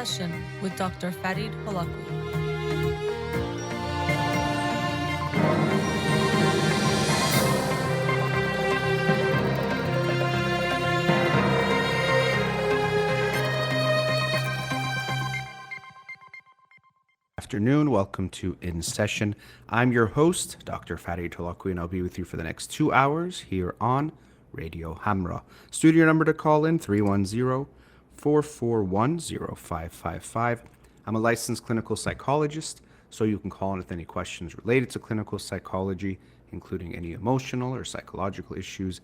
Session with Dr. Farid Holakouee. Afternoon. Welcome to In Session. I'm your host, Dr. Farid Holakouee, and I'll be with you for the next 2 hours here on Radio Hamra. Studio number to call in, 310-441-0555. I'm a licensed clinical psychologist, so you can call in with any questions related to clinical psychology, including any emotional or psychological issues,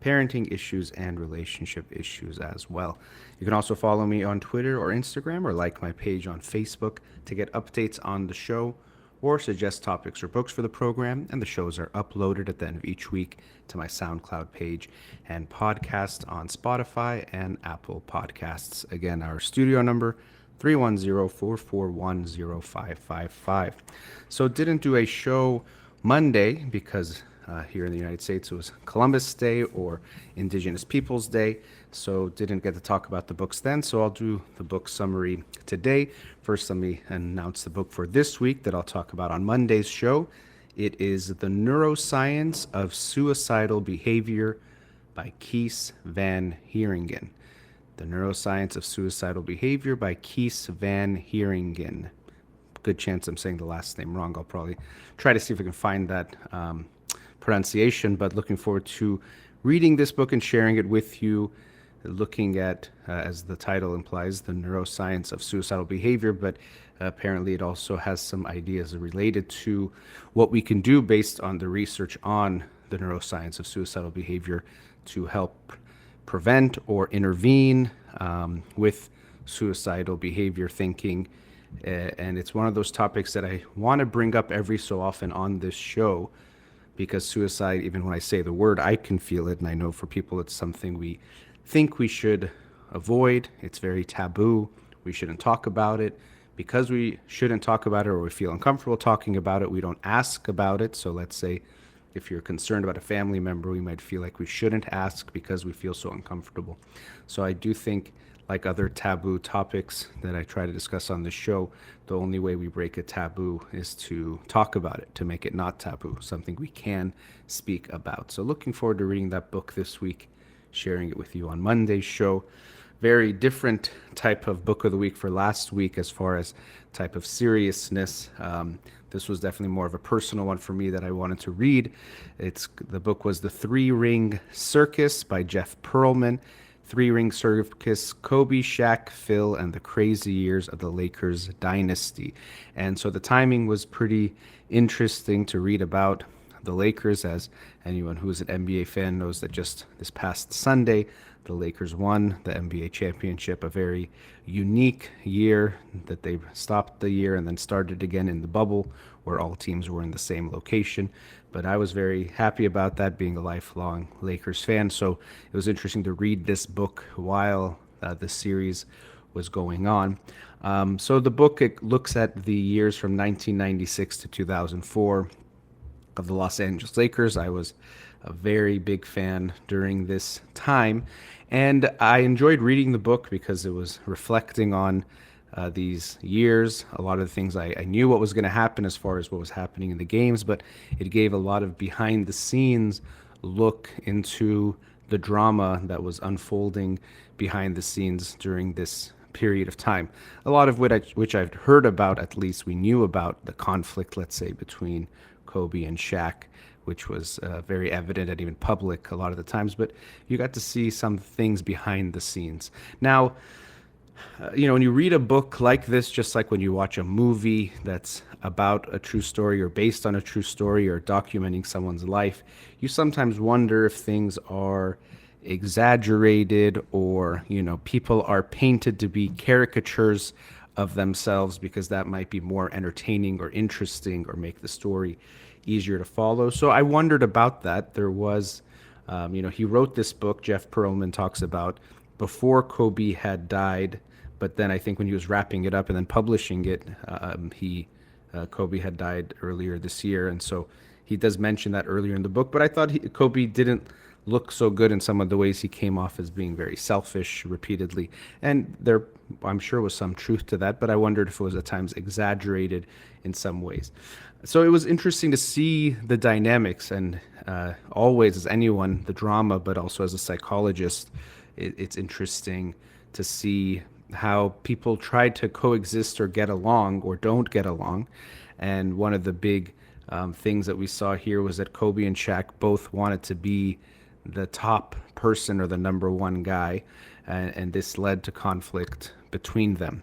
parenting issues, and relationship issues as well. You can also follow me on Twitter or Instagram or like my page on Facebook to get updates on the show or suggest topics or books for the program. And the shows are uploaded at the end of each week to my SoundCloud page and podcast on Spotify and Apple Podcasts. Again, our studio number, 310-441-0555. So didn't do a show Monday because here in the United States it was Columbus Day or Indigenous Peoples Day, so didn't get to talk about the books then. So I'll do the book summary today. First, let me announce the book for this week that I'll talk about on Monday's show. It is The Neuroscience of Suicidal Behavior by Kees van Heeringen. The Neuroscience of Suicidal Behavior by Kees van Heeringen. Good chance I'm saying the last name wrong. I'll probably try to see if I can find that pronunciation, but looking forward to reading this book and sharing it with you, looking at, as the title implies, the neuroscience of suicidal behavior, but apparently it also has some ideas related to what we can do based on the research on the neuroscience of suicidal behavior to help prevent or intervene with suicidal behavior thinking. And it's one of those topics that I want to bring up every so often on this show, because suicide, even when I say the word, I can feel it. And I know for people, it's something we think we should avoid. It's very taboo. We shouldn't talk about it. Because we shouldn't talk about it, or we feel uncomfortable talking about it, we don't ask about it. So let's say if you're concerned about a family member, we might feel like we shouldn't ask because we feel so uncomfortable. So I do think, like other taboo topics that I try to discuss on this show, the only way we break a taboo is to talk about it, to make it not taboo, something we can speak about. So looking forward to reading that book this week, sharing it with you on Monday's show. Very different type of book of the week for last week as far as type of seriousness. This was definitely more of a personal one for me that I wanted to read. The book was The Ring Circus by Jeff Pearlman. Ring Circus, Kobe, Shaq, Phil, and the Crazy Years of the Lakers Dynasty. And so the timing was pretty interesting to read about the Lakers, as anyone who is an NBA fan knows that just this past Sunday, the Lakers won the NBA championship, a very unique year that they stopped the year and then started again in the bubble where all teams were in the same location. But I was very happy about that, being a lifelong Lakers fan. So it was interesting to read this book while the series was going on. So the book, it looks at the years from 1996 to 2004 of the Los Angeles Lakers. I was a very big fan during this time, and I enjoyed reading the book because it was reflecting on these years. A lot of the things I knew what was going to happen as far as what was happening in the games, but it gave a lot of behind the scenes look into the drama that was unfolding behind the scenes during this period of time. A lot of which I've heard about, at least we knew about the conflict, let's say, between Kobe and Shaq, which was very evident and even public a lot of the times, but you got to see some things behind the scenes. Now, when you read a book like this, just like when you watch a movie that's about a true story or based on a true story or documenting someone's life, you sometimes wonder if things are exaggerated or, people are painted to be caricatures of themselves because that might be more entertaining or interesting or make the story easier to follow. So I wondered about that. There was, he wrote this book, Jeff Pearlman talks about, before Kobe had died. But then I think when he was wrapping it up and then publishing it, Kobe had died earlier this year. And so he does mention that earlier in the book. But I thought Kobe didn't look so good in some of the ways he came off as being very selfish repeatedly. And there, I'm sure, was some truth to that, but I wondered if it was at times exaggerated in some ways. So it was interesting to see the dynamics, and always, as anyone, the drama, but also as a psychologist, it's interesting to see how people try to coexist or get along or don't get along. And one of the big things that we saw here was that Kobe and Shaq both wanted to be the top person or the number one guy, and this led to conflict between them.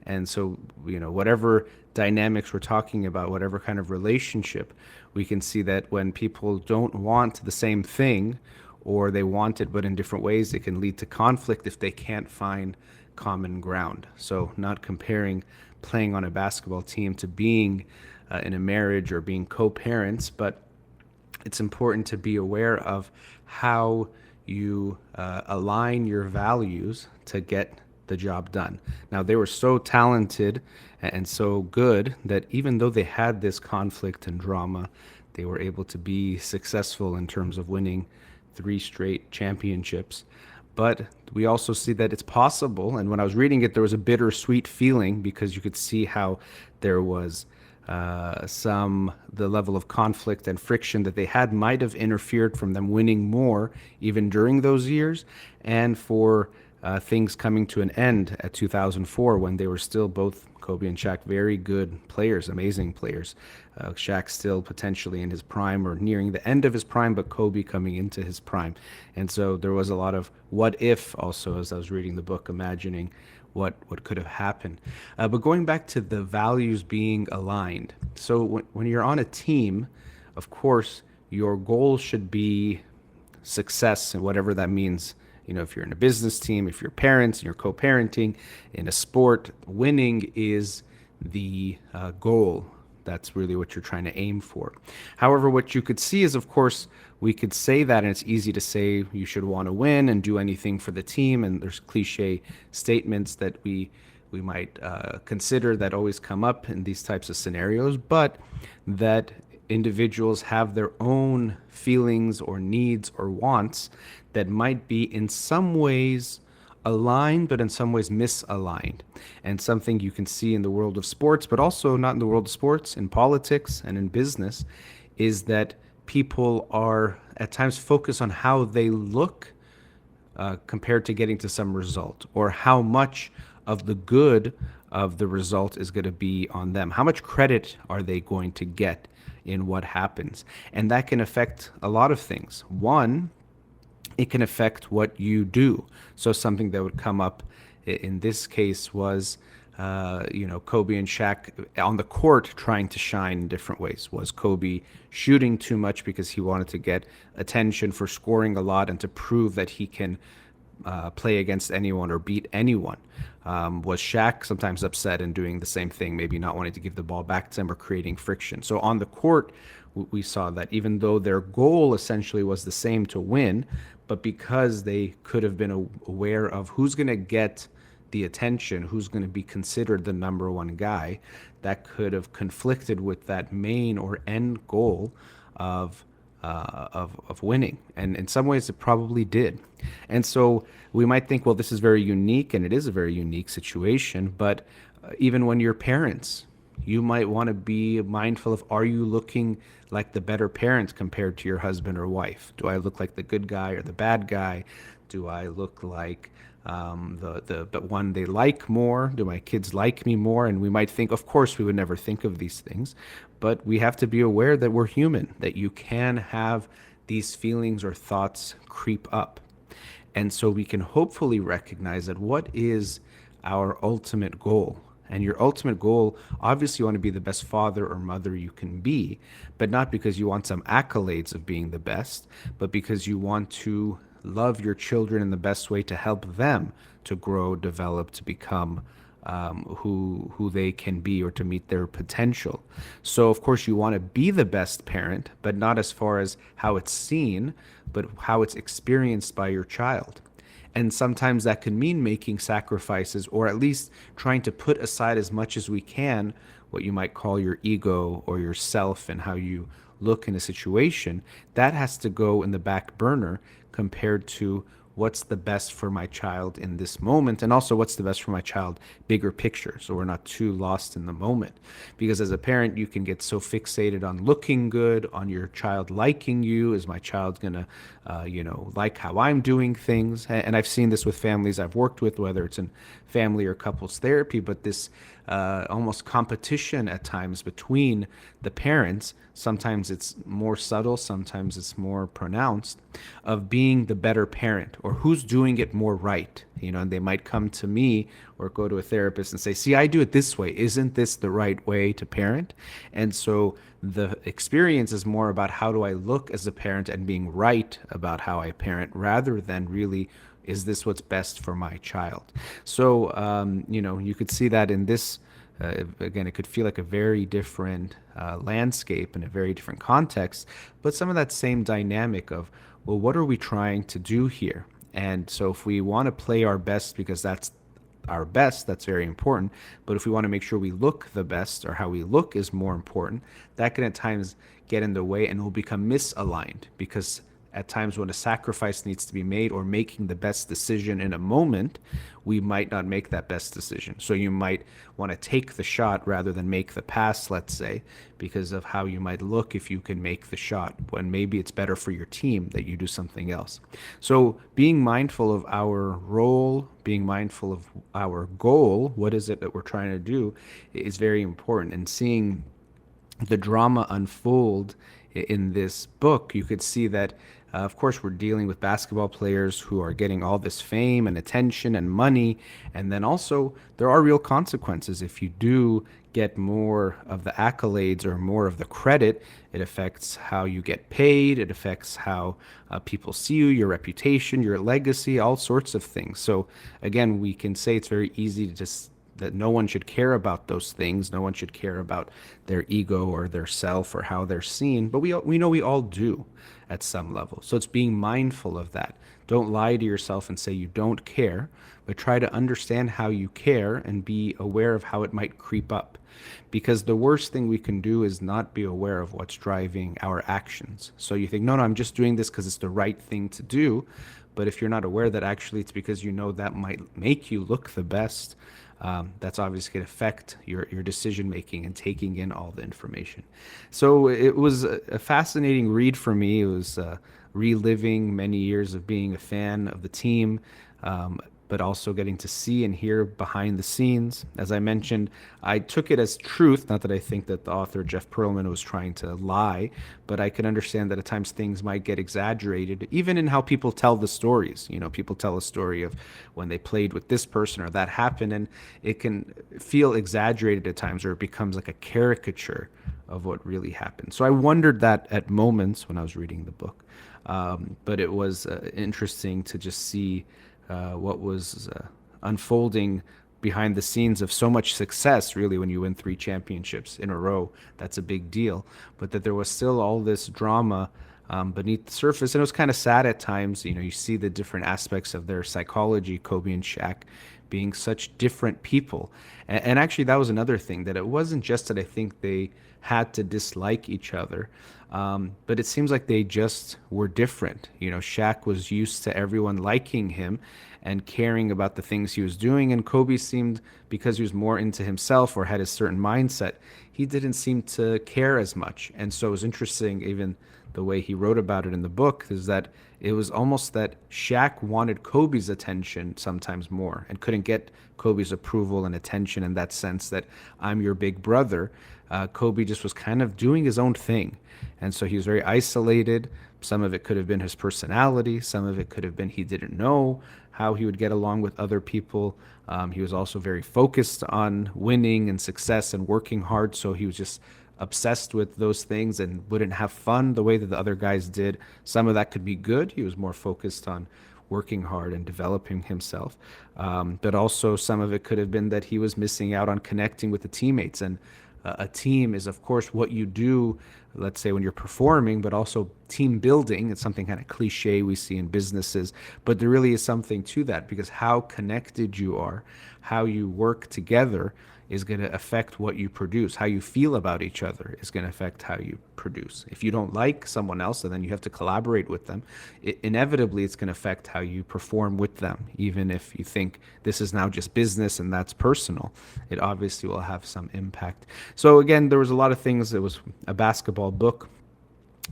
And so, whatever dynamics we're talking about, whatever kind of relationship, we can see that when people don't want the same thing, or they want it but in different ways, it can lead to conflict if they can't find common ground. So, not comparing playing on a basketball team to being in a marriage or being co-parents, but it's important to be aware of how you align your values to get the job done. Now, they were so talented and so good that even though they had this conflict and drama, they were able to be successful in terms of winning 3 straight championships. But we also see that it's possible. And when I was reading it, there was a bittersweet feeling because you could see how there was the level of conflict and friction that they had might have interfered from them winning more even during those years, and for things coming to an end at 2004 when they were still both, Kobe and Shaq, very good players, amazing players. Shaq still potentially in his prime or nearing the end of his prime, but Kobe coming into his prime. And so there was a lot of what if also as I was reading the book, imagining what could have happened. But going back to the values being aligned. So when you're on a team, of course, your goal should be success and whatever that means. If you're in a business team, if you're parents and you're co-parenting, in a sport, winning is the goal. That's really what you're trying to aim for. However, what you could see is, of course, we could say that, and it's easy to say you should want to win and do anything for the team, and there's cliche statements that we might consider that always come up in these types of scenarios, but that individuals have their own feelings or needs or wants that might be in some ways aligned, but in some ways misaligned. And something you can see in the world of sports, but also not in the world of sports, in politics and in business, is that people are at times focused on how they look compared to getting to some result, or how much of the good of the result is going to be on them. How much credit are they going to get in what happens? And that can affect a lot of things. One, it can affect what you do. So something that would come up in this case was, Kobe and Shaq on the court trying to shine in different ways. Was Kobe shooting too much because he wanted to get attention for scoring a lot and to prove that he can play against anyone or beat anyone? Was Shaq sometimes upset and doing the same thing, maybe not wanting to give the ball back to him or creating friction? So on the court, we saw that even though their goal essentially was the same, to win, but because they could have been aware of who's going to get the attention, who's going to be considered the number one guy, that could have conflicted with that main or end goal of winning. And in some ways it probably did. And so we might think, well, this is very unique, and it is a very unique situation, but even when you're parents, you might want to be mindful of, are you looking like the better parent compared to your husband or wife? Do I look like the good guy or the bad guy? Do I look like the one they like more? Do my kids like me more? And we might think, of course, we would never think of these things, but we have to be aware that we're human, that you can have these feelings or thoughts creep up. And so we can hopefully recognize that what is our ultimate goal. And your ultimate goal, obviously you want to be the best father or mother you can be, but not because you want some accolades of being the best, but because you want to love your children in the best way to help them to grow, develop, to become who they can be, or to meet their potential. So of course you want to be the best parent, but not as far as how it's seen, but how it's experienced by your child. And sometimes that can mean making sacrifices, or at least trying to put aside as much as we can what you might call your ego or yourself, and how you look in a situation, that has to go in the back burner compared to what's the best for my child in this moment, and also what's the best for my child bigger picture, so we're not too lost in the moment. Because as a parent, you can get so fixated on looking good, on your child liking you. Is my child gonna like how I'm doing things? And I've seen this with families I've worked with, whether it's in family or couples therapy, but this almost competition at times between the parents. Sometimes it's more subtle, sometimes it's more pronounced, of being the better parent or who's doing it more right. And they might come to me or go to a therapist and say, see, I do it this way. Isn't this the right way to parent? And so the experience is more about how do I look as a parent and being right about how I parent rather than really, is this what's best for my child? So, you could see that in this. Again, it could feel like a very different landscape and a very different context, but some of that same dynamic of, well, what are we trying to do here? And so if we want to play our best because that's our best, that's very important. But if we want to make sure we look the best or how we look is more important, that can at times get in the way and will become misaligned because at times when a sacrifice needs to be made or making the best decision in a moment, we might not make that best decision. So you might want to take the shot rather than make the pass, let's say, because of how you might look if you can make the shot, when maybe it's better for your team that you do something else. So being mindful of our role, being mindful of our goal, what is it that we're trying to do, is very important. And seeing the drama unfold in this book, you could see that of course, we're dealing with basketball players who are getting all this fame and attention and money. And then also, there are real consequences. If you do get more of the accolades or more of the credit, it affects how you get paid. It affects how people see you, your reputation, your legacy, all sorts of things. So again, we can say it's very easy to just that no one should care about those things. No one should care about their ego or their self or how they're seen. But we know we all do at some level. So it's being mindful of that. Don't lie to yourself and say you don't care, but try to understand how you care and be aware of how it might creep up. Because the worst thing we can do is not be aware of what's driving our actions. So you think, no, I'm just doing this because it's the right thing to do. But if you're not aware that actually it's because you know that might make you look the best, that's obviously going to affect your decision making and taking in all the information. So it was a fascinating read for me. It was reliving many years of being a fan of the team, but also getting to see and hear behind the scenes. As I mentioned, I took it as truth, not that I think that the author, Jeff Pearlman, was trying to lie, but I can understand that at times things might get exaggerated, even in how people tell the stories. People tell a story of when they played with this person or that happened, and it can feel exaggerated at times, or it becomes like a caricature of what really happened. So I wondered that at moments when I was reading the book, but it was interesting to just see what was unfolding behind the scenes of so much success. Really, when you win 3 championships in a row, that's a big deal. But that there was still all this drama beneath the surface. And it was kind of sad at times. You see the different aspects of their psychology, Kobe and Shaq being such different people. And actually, that was another thing, that it wasn't just that I think they had to dislike each other, but it seems like they just were different. Shaq was used to everyone liking him and caring about the things he was doing, and Kobe seemed, because he was more into himself or had a certain mindset, he didn't seem to care as much. And so it was interesting, even the way he wrote about it in the book, is that it was almost that Shaq wanted Kobe's attention sometimes more and couldn't get Kobe's approval and attention in that sense that I'm your big brother. Kobe just was kind of doing his own thing. And so he was very isolated. Some of it could have been his personality. Some of it could have been he didn't know how he would get along with other people. He was also very focused on winning and success and working hard. So he was just obsessed with those things and wouldn't have fun the way that the other guys did. Some of that could be good. He was more focused on working hard and developing himself. But also some of it could have been that he was missing out on connecting with the teammates. And a team is, of course, what you do, let's say, when you're performing, but also team building. It's something kind of cliche we see in businesses, but there really is something to that, because how connected you are, how you work together is going to affect what you produce. How you feel about each other is going to affect how you produce. If you don't like someone else and then you have to collaborate with them, inevitably it's going to affect how you perform with them. Even if you think this is now just business and that's personal, it obviously will have some impact. So again, there was a lot of things. It was a basketball book,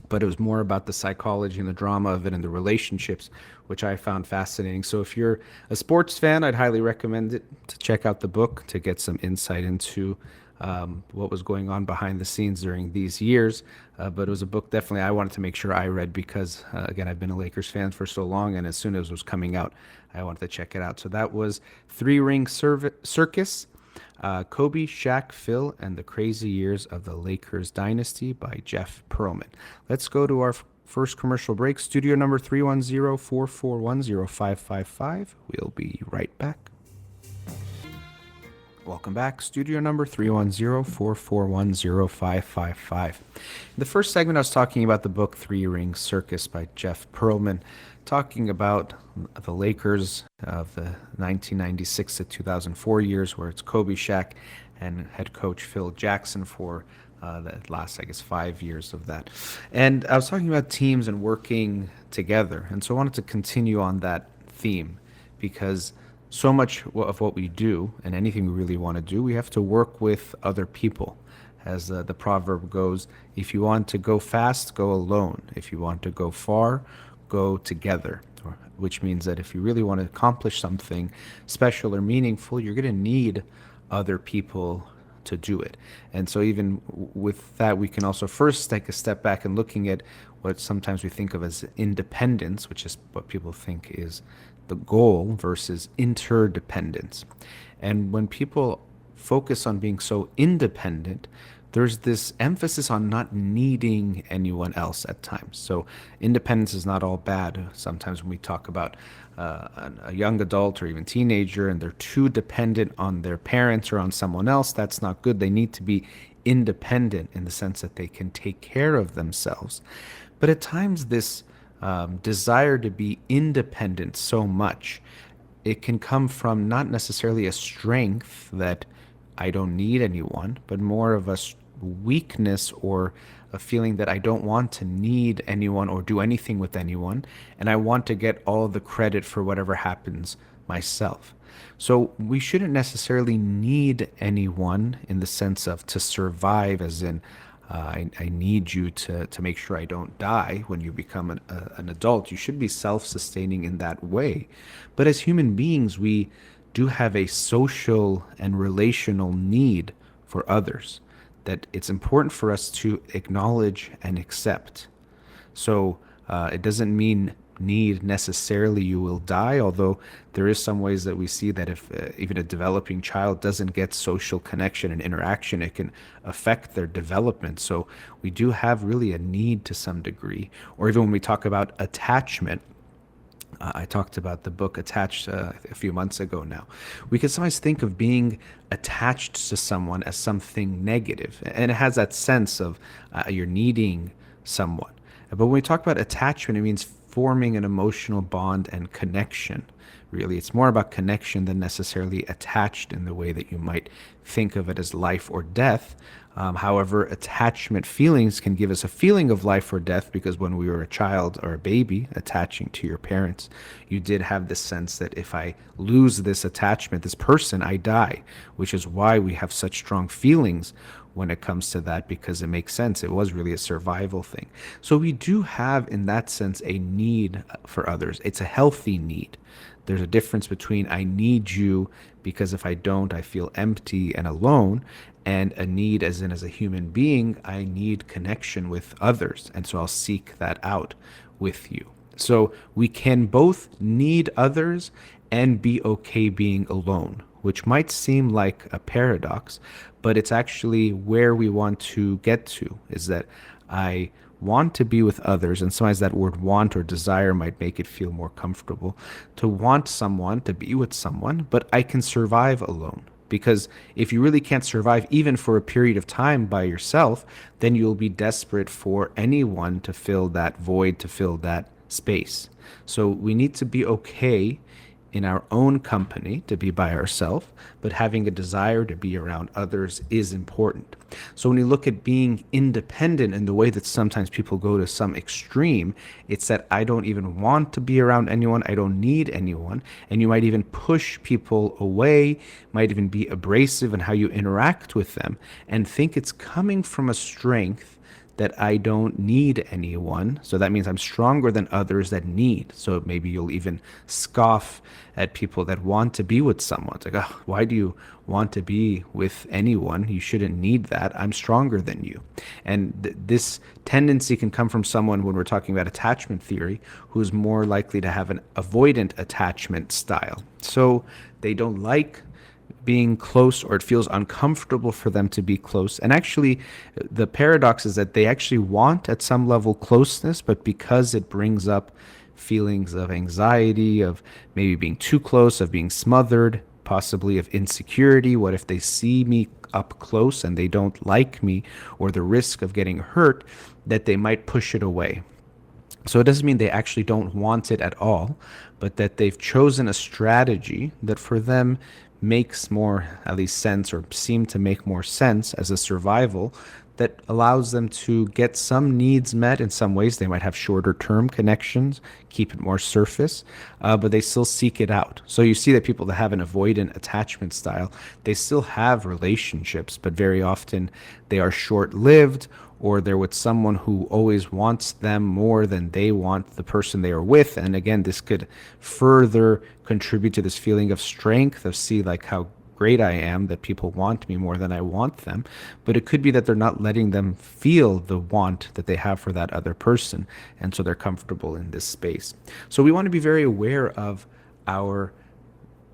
but it was more about the psychology and the drama of it and the relationships, which I found fascinating. So if you're a sports fan, I'd highly recommend it to check out the book to get some insight into what was going on behind the scenes during these years. But it was a book definitely I wanted to make sure I read because, again, I've been a Lakers fan for so long, and as soon as it was coming out, I wanted to check it out. So that was Ring Circus, Kobe, Shaq, Phil, and the Crazy Years of the Lakers Dynasty by Jeff Pearlman. Let's go to our first commercial break. Studio number 310-441-0555. We'll be right back. Welcome back. Studio number 310-441-0555. In the first segment, I was talking about the book Ring Circus by Jeff Pearlman, talking about the Lakers of the 1996 to 2004 years, where it's Kobe, Shaq, and head coach Phil Jackson for the last, 5 years of that. And I was talking about teams and working together. And so I wanted to continue on that theme because so much of what we do and anything we really want to do, we have to work with other people. As the proverb goes, if you want to go fast, go alone. If you want to go far, go together. Which means that if you really want to accomplish something special or meaningful, you're going to need other people to do it. And so even with that, we can also first take a step back and looking at what sometimes we think of as independence, which is what people think is the goal, versus interdependence. And when people focus on being so independent, there's this emphasis on not needing anyone else at times. So independence is not all bad. Sometimes when we talk about a young adult or even teenager and they're too dependent on their parents or on someone else, that's not good. They need to be independent in the sense that they can take care of themselves. But at times this desire to be independent so much, it can come from not necessarily a strength that I don't need anyone, but more of a weakness or a feeling that I don't want to need anyone or do anything with anyone, and I want to get all the credit for whatever happens myself. So we shouldn't necessarily need anyone in the sense of to survive, as in I need you to make sure I don't die when you become an adult. You should be self-sustaining in that way. But as human beings, we do have a social and relational need for others that it's important for us to acknowledge and accept. So it doesn't mean need necessarily you will die, although there is some ways that we see that if even a developing child doesn't get social connection and interaction, it can affect their development. So we do have really a need to some degree. Or even when we talk about attachment, I talked about the book Attached a few months ago now. We can sometimes think of being attached to someone as something negative, and it has that sense of you're needing someone. But when we talk about attachment, it means forming an emotional bond and connection. Really, it's more about connection than necessarily attached in the way that you might think of it as life or death. However, attachment feelings can give us a feeling of life or death because when we were a child or a baby attaching to your parents, you did have this sense that if I lose this attachment, this person, I die, which is why we have such strong feelings when it comes to that, because it makes sense. It was really a survival thing. So we do have, in that sense, a need for others. It's a healthy need. There's a difference between I need you because if I don't, I feel empty and alone, and a need as in as a human being, I need connection with others. And so I'll seek that out with you. So we can both need others and be okay being alone, which might seem like a paradox, but it's actually where we want to get to, is that I want to be with others, and sometimes that word want or desire might make it feel more comfortable, to want someone, to be with someone, but I can survive alone. Because if you really can't survive even for a period of time by yourself, then you'll be desperate for anyone to fill that void, to fill that space. So we need to be okay in our own company to be by ourselves, but having a desire to be around others is important. So when you look at being independent in the way that sometimes people go to some extreme, it's that I don't even want to be around anyone, I don't need anyone, and you might even push people away, might even be abrasive in how you interact with them, and think it's coming from a strength that I don't need anyone. So that means I'm stronger than others that need. So maybe you'll even scoff at people that want to be with someone. It's like, oh, why do you want to be with anyone? You shouldn't need that. I'm stronger than you. And this tendency can come from someone, when we're talking about attachment theory, who's more likely to have an avoidant attachment style. So they don't like being close, or it feels uncomfortable for them to be close. And actually, the paradox is that they actually want at some level closeness, but because it brings up feelings of anxiety, of maybe being too close, of being smothered, possibly of insecurity. What if they see me up close and they don't like me, or the risk of getting hurt, that they might push it away. So it doesn't mean they actually don't want it at all, but that they've chosen a strategy that for them makes more, at least sense, or seem to make more sense as a survival, that allows them to get some needs met in some ways. They might have shorter term connections, keep it more surface, but they still seek it out. So you see that people that have an avoidant attachment style, they still have relationships, but very often they are short-lived, or they're with someone who always wants them more than they want the person they are with. And again, this could further contribute to this feeling of strength, of see like how great I am, that people want me more than I want them. But it could be that they're not letting them feel the want that they have for that other person. And so they're comfortable in this space. So we want to be very aware of our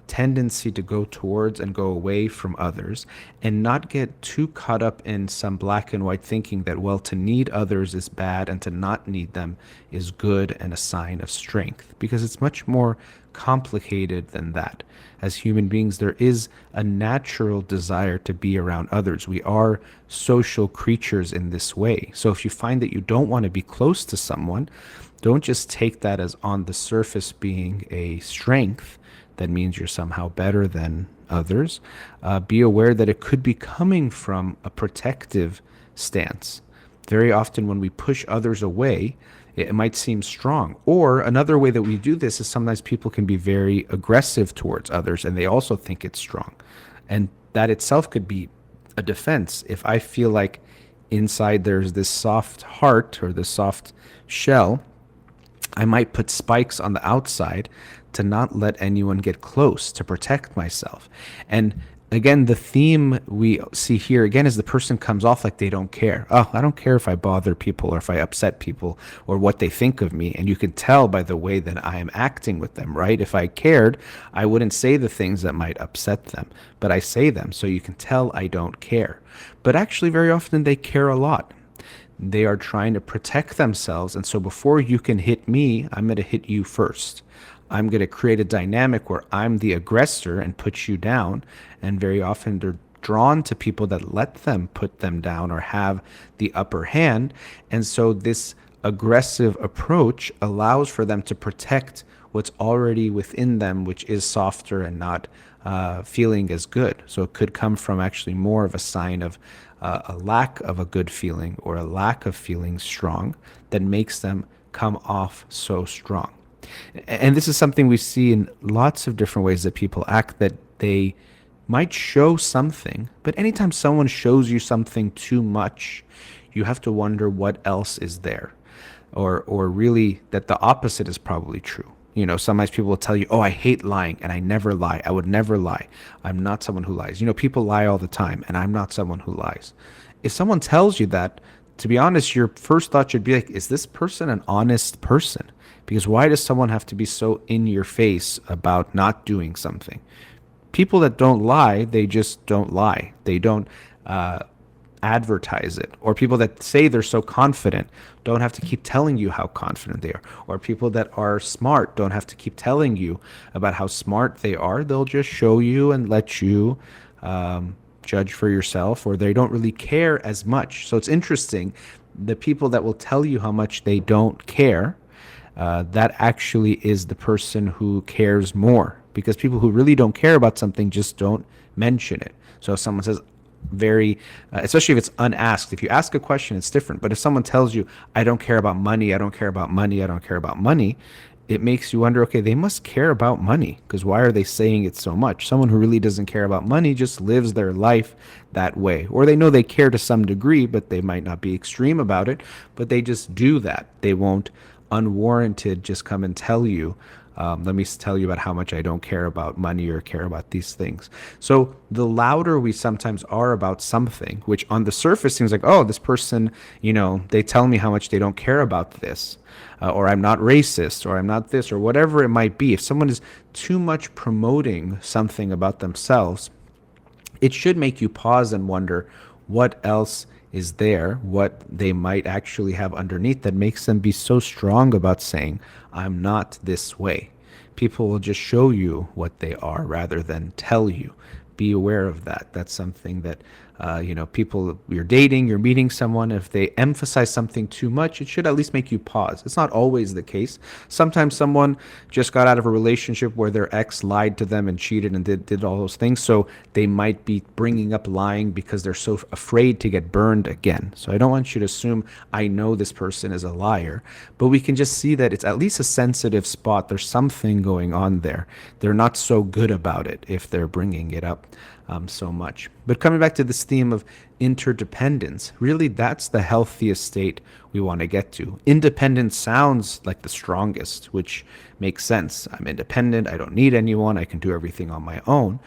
tendency to go towards and go away from others, and not get too caught up in some black and white thinking that, well, to need others is bad and to not need them is good and a sign of strength, because it's much more complicated than that. As human beings, there is a natural desire to be around others. We are social creatures in this way. So if you find that you don't want to be close to someone, don't just take that as on the surface being a strength that means you're somehow better than others. Be aware that it could be coming from a protective stance. Very often when we push others away, it might seem strong. Or another way that we do this is sometimes people can be very aggressive towards others, and they also think it's strong. And that itself could be a defense. If I feel like inside there's this soft heart or this soft shell, I might put spikes on the outside to not let anyone get close, to protect myself. And again, the theme we see here again is the person comes off like they don't care. Oh, I don't care if I bother people or if I upset people or what they think of me. And you can tell by the way that I am acting with them, right? If I cared, I wouldn't say the things that might upset them, but I say them. So you can tell I don't care. But actually, very often they care a lot. They are trying to protect themselves. And so before you can hit me, I'm going to hit you first. I'm going to create a dynamic where I'm the aggressor and put you down. And very often they're drawn to people that let them put them down or have the upper hand. And so this aggressive approach allows for them to protect what's already within them, which is softer and not feeling as good. So it could come from actually more of a sign of a lack of a good feeling or a lack of feeling strong that makes them come off so strong. And this is something we see in lots of different ways that people act, that they might show something, but anytime someone shows you something too much, you have to wonder what else is there. Or really that the opposite is probably true. You know, sometimes people will tell you, oh, I hate lying and I never lie. I would never lie. I'm not someone who lies. You know, people lie all the time and I'm not someone who lies. If someone tells you that, to be honest, your first thought should be like, is this person an honest person? Because why does someone have to be so in your face about not doing something? People that don't lie, they just don't lie. They don't advertise it. Or people that say they're so confident don't have to keep telling you how confident they are. Or people that are smart don't have to keep telling you about how smart they are. They'll just show you and let you judge for yourself, or they don't really care as much. So it's interesting, the people that will tell you how much they don't care, that actually is the person who cares more, because people who really don't care about something just don't mention it. So if someone says, especially if it's unasked. If you ask a question, it's different. But if someone tells you, I don't care about money, I don't care about money, I don't care about money, it makes you wonder, okay, they must care about money, because why are they saying it so much? Someone who really doesn't care about money just lives their life that way. Or they know they care to some degree, but they might not be extreme about it, but they just do that. They won't unwarranted just come and tell you, let me tell you about how much I don't care about money or care about these things. So the louder we sometimes are about something, which on the surface seems like, oh, this person, they tell me how much they don't care about this, or I'm not racist, or I'm not this, or whatever it might be. If someone is too much promoting something about themselves, it should make you pause and wonder what else is there, what they might actually have underneath that makes them be so strong about saying, I'm not this way. People will just show you what they are rather than tell you. Be aware of that. That's something that, people, you're dating, you're meeting someone, if they emphasize something too much, it should at least make you pause. It's not always the case. Sometimes someone just got out of a relationship where their ex lied to them and cheated and did all those things. So they might be bringing up lying because they're so afraid to get burned again. So I don't want you to assume I know this person is a liar, but we can just see that it's at least a sensitive spot. There's something going on there. They're not so good about it if they're bringing it up so much. But coming back to this theme of interdependence, really that's the healthiest state we want to get to. Independence sounds like the strongest, which makes sense. I'm independent, I don't need anyone, I can do everything on my own.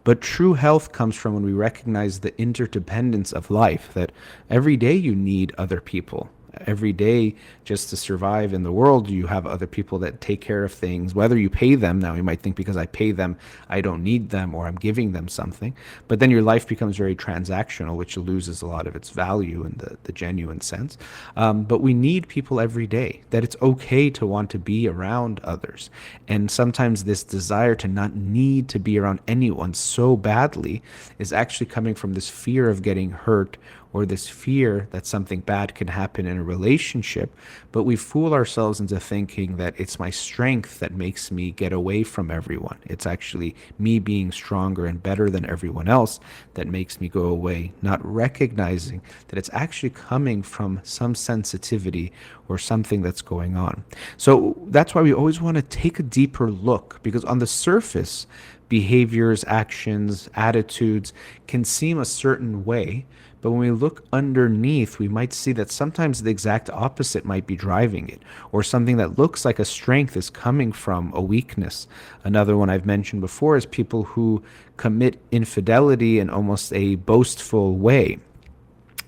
But true health comes from when we recognize the interdependence of life, that every day you need other people. Every day, just to survive in the world, you have other people that take care of things, whether you pay them. Now, you might think because I pay them, I don't need them, or I'm giving them something. But then your life becomes very transactional, which loses a lot of its value in the genuine sense. But we need people every day, that it's okay to want to be around others. And sometimes this desire to not need to be around anyone so badly is actually coming from this fear of getting hurt, or this fear that something bad can happen in a relationship. But we fool ourselves into thinking that it's my strength that makes me get away from everyone. It's actually me being stronger and better than everyone else that makes me go away, not recognizing that it's actually coming from some sensitivity or something that's going on. So that's why we always want to take a deeper look, because on the surface, behaviors, actions, attitudes can seem a certain way, but when we look underneath, we might see that sometimes the exact opposite might be driving it, or something that looks like a strength is coming from a weakness. Another one I've mentioned before is people who commit infidelity in almost a boastful way.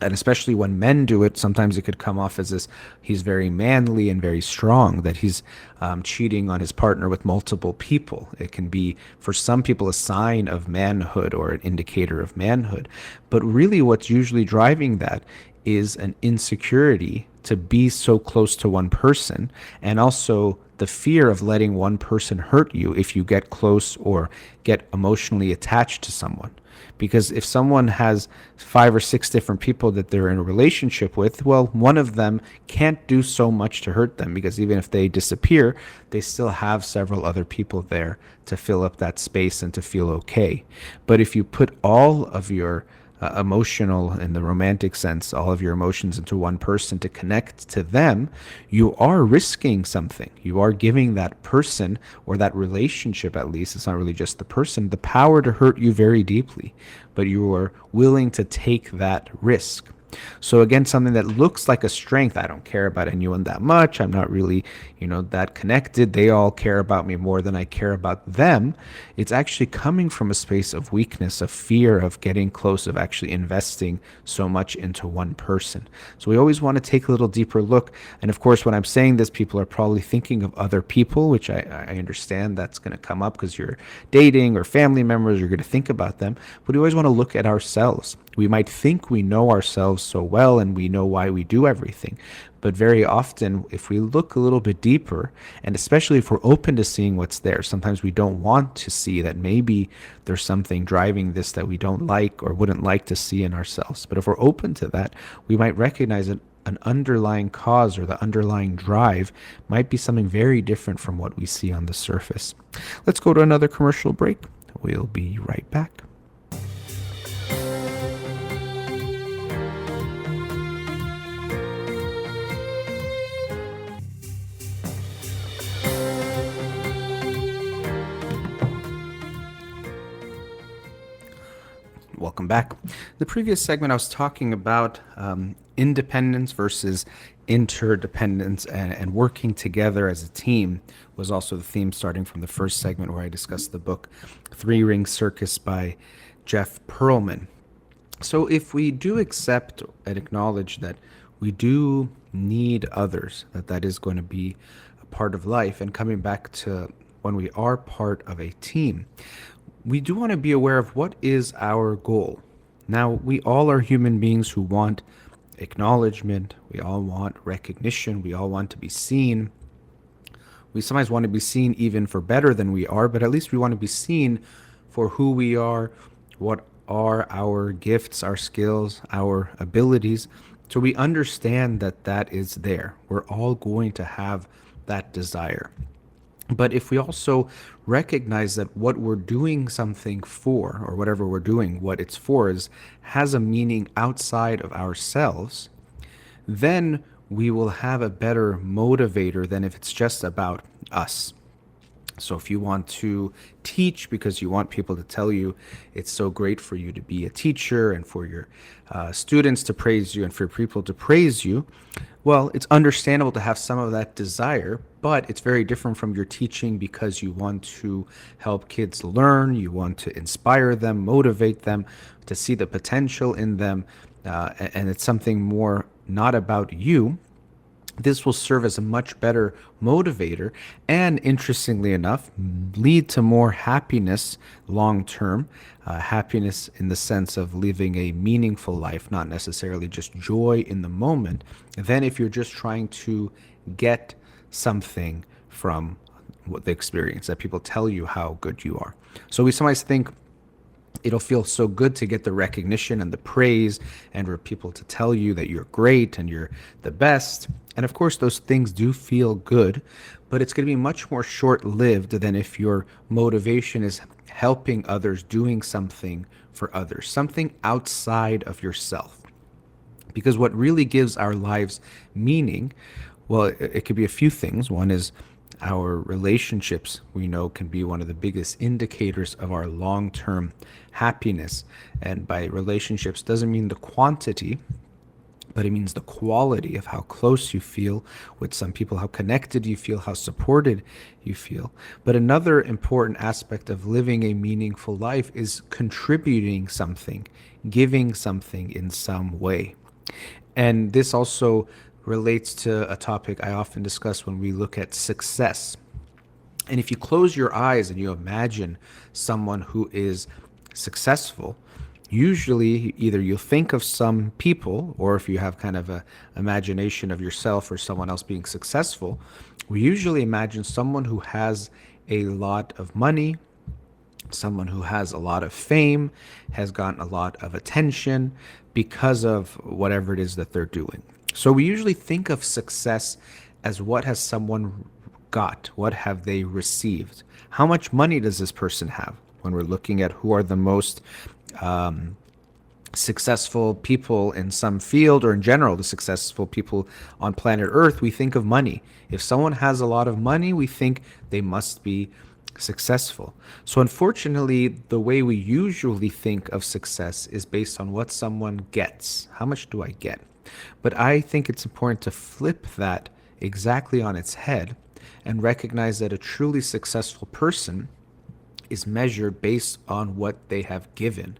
And especially when men do it, sometimes it could come off as this, he's very manly and very strong, that he's cheating on his partner with multiple people. It can be, for some people, a sign of manhood or an indicator of manhood. But really what's usually driving that is an insecurity to be so close to one person, and also the fear of letting one person hurt you if you get close or get emotionally attached to someone. Because if someone has 5 or 6 different people that they're in a relationship with, well, one of them can't do so much to hurt them, because even if they disappear, they still have several other people there to fill up that space and to feel okay. But if you put all of your emotional, in the romantic sense, all of your emotions into one person to connect to them, you are risking something. You are giving that person, or that relationship at least, it's not really just the person, the power to hurt you very deeply. But you are willing to take that risk. So again, something that looks like a strength, I don't care about anyone that much, I'm not really, that connected, they all care about me more than I care about them. It's actually coming from a space of weakness, of fear of getting close, of actually investing so much into one person. So we always want to take a little deeper look. And of course, when I'm saying this, people are probably thinking of other people, which I understand that's going to come up because you're dating, or family members, you're going to think about them. But we always want to look at ourselves. We might think we know ourselves so well and we know why we do everything. But very often, if we look a little bit deeper, and especially if we're open to seeing what's there, sometimes we don't want to see that maybe there's something driving this that we don't like or wouldn't like to see in ourselves. But if we're open to that, we might recognize that an underlying cause or the underlying drive might be something very different from what we see on the surface. Let's go to another commercial break. We'll be right back. Welcome back. The previous segment, I was talking about independence versus interdependence and working together as a team was also the theme starting from the first segment where I discussed the book Ring Circus by Jeff Pearlman. So if we do accept and acknowledge that we do need others, that is going to be a part of life, and coming back to when we are part of a team, we do want to be aware of what is our goal. Now, we all are human beings who want acknowledgement. We all want recognition. We all want to be seen. We sometimes want to be seen even for better than we are, but at least we want to be seen for who we are, what are our gifts, our skills, our abilities. So we understand that that is there. We're all going to have that desire. But if we also recognize that what we're doing something for, or whatever we're doing, what it's for, has a meaning outside of ourselves, then we will have a better motivator than if it's just about us. So if you want to teach because you want people to tell you it's so great for you to be a teacher and for your students to praise you and for people to praise you, well, it's understandable to have some of that desire, but it's very different from your teaching because you want to help kids learn, you want to inspire them, motivate them, to see the potential in them, and it's something more not about you. This will serve as a much better motivator and, interestingly enough, lead to more happiness long term. Happiness in the sense of living a meaningful life, not necessarily just joy in the moment, than if you're just trying to get something from what the experience, that people tell you how good you are. So we sometimes think it'll feel so good to get the recognition and the praise and for people to tell you that you're great and you're the best. And of course, those things do feel good, but it's going to be much more short-lived than if your motivation is helping others, doing something for others, something outside of yourself. Because what really gives our lives meaning, well, it could be a few things. One is our relationships, we know, can be one of the biggest indicators of our long-term happiness. And by relationships doesn't mean the quantity, but it means the quality of how close you feel with some people, how connected you feel, how supported you feel. But another important aspect of living a meaningful life is contributing something, giving something in some way. And this also relates to a topic I often discuss when we look at success. And if you close your eyes and you imagine someone who is successful, usually either you'll think of some people, or if you have kind of a imagination of yourself or someone else being successful, we usually imagine someone who has a lot of money, someone who has a lot of fame, has gotten a lot of attention because of whatever it is that they're doing. So we usually think of success as what has someone got, what have they received, how much money does this person have, when we're looking at who are the most successful people in some field, or in general, the successful people on planet Earth, we think of money. If someone has a lot of money, we think they must be successful. So unfortunately, the way we usually think of success is based on what someone gets. How much do I get? But I think it's important to flip that exactly on its head and recognize that a truly successful person is measured based on what they have given.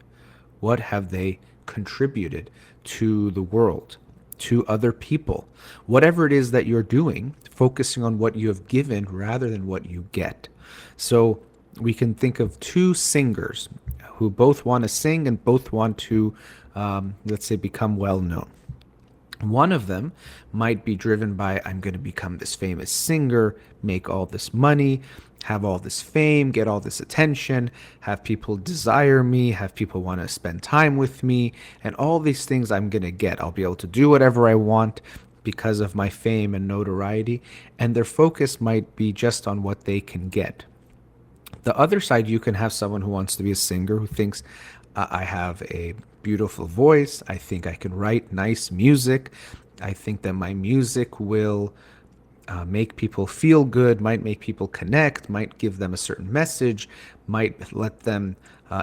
What have they contributed to the world, to other people? Whatever it is that you're doing, focusing on what you have given rather than what you get. So we can think of two singers who both want to sing and both want to, let's say, become well known. One of them might be driven by, I'm going to become this famous singer, make all this money, have all this fame, get all this attention, have people desire me, have people want to spend time with me, and all these things I'm going to get. I'll be able to do whatever I want because of my fame and notoriety, and their focus might be just on what they can get. The other side, you can have someone who wants to be a singer who thinks, I have a beautiful voice. I think I can write nice music. I think that my music will make people feel good, might make people connect, might give them a certain message, might let them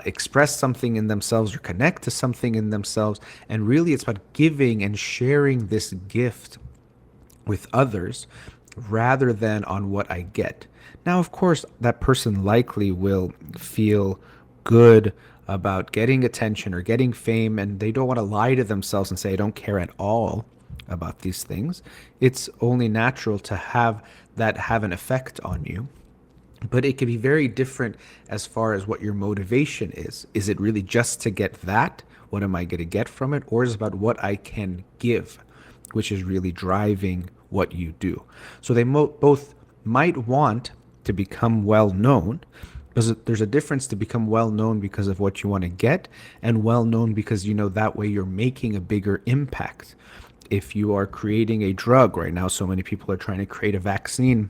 express something in themselves or connect to something in themselves. And really, it's about giving and sharing this gift with others rather than on what I get. Now, of course, that person likely will feel good about getting attention or getting fame, and they don't want to lie to themselves and say, I don't care at all about these things. It's only natural to have that have an effect on you. But it can be very different as far as what your motivation is. Is it really just to get that? What am I going to get from it? Or is it about what I can give, which is really driving what you do? So they both might want to become well known, because there's a difference to become well known because of what you want to get, and well known because you know that way you're making a bigger impact. If you are creating a drug right now, so many people are trying to create a vaccine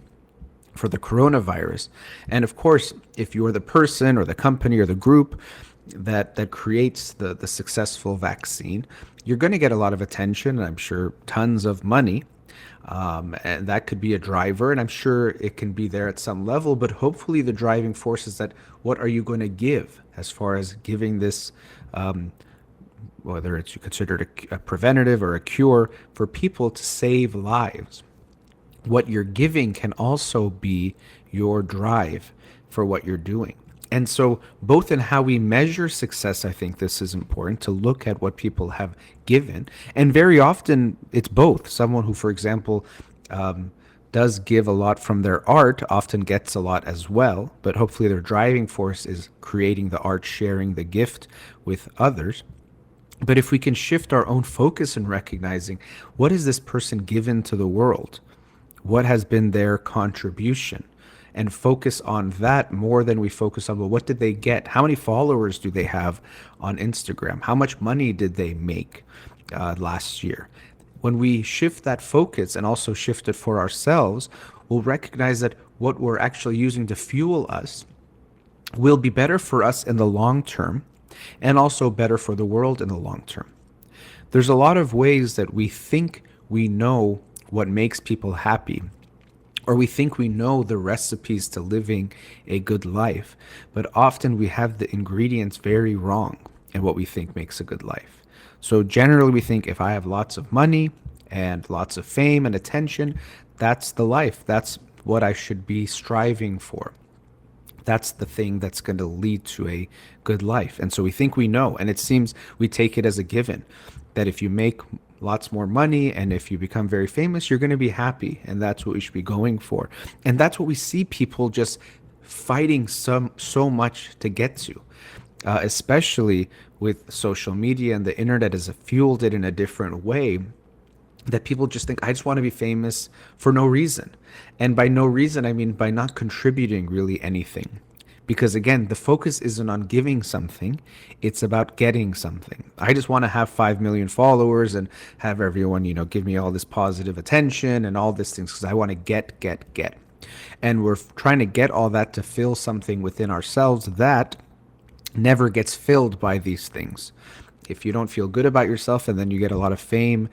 for the coronavirus. And of course, if you're the person or the company or the group that creates the successful vaccine, you're going to get a lot of attention, and I'm sure tons of money. And that could be a driver, and I'm sure it can be there at some level, but hopefully the driving force is that what are you going to give as far as giving this, whether it's considered a preventative or a cure for people to save lives. What you're giving can also be your drive for what you're doing. And so, both in how we measure success, I think this is important to look at what people have given. And very often, it's both. Someone who, for example, does give a lot from their art often gets a lot as well. But hopefully, their driving force is creating the art, sharing the gift with others. But if we can shift our own focus in recognizing what has this person given to the world, what has been their contribution, and focus on that more than we focus on, well, what did they get? How many followers do they have on Instagram? How much money did they make last year? When we shift that focus and also shift it for ourselves, we'll recognize that what we're actually using to fuel us will be better for us in the long term and also better for the world in the long term. There's a lot of ways that we think we know what makes people happy, or we think we know the recipes to living a good life, but often we have the ingredients very wrong in what we think makes a good life. So generally we think if I have lots of money and lots of fame and attention, that's the life. That's what I should be striving for. That's the thing that's going to lead to a good life. And so we think we know, and it seems we take it as a given that if you make lots more money and if you become very famous, you're going to be happy, and that's what we should be going for. And that's what we see people just fighting so much to get to, especially with social media, and the internet has fueled it in a different way, that people just think, I just want to be famous for no reason. And by no reason, I mean by not contributing really anything. Because again, the focus isn't on giving something, it's about getting something. I just want to have 5 million followers and have everyone, give me all this positive attention and all these things because I want to get. And we're trying to get all that to fill something within ourselves that never gets filled by these things. If you don't feel good about yourself and then you get a lot of fame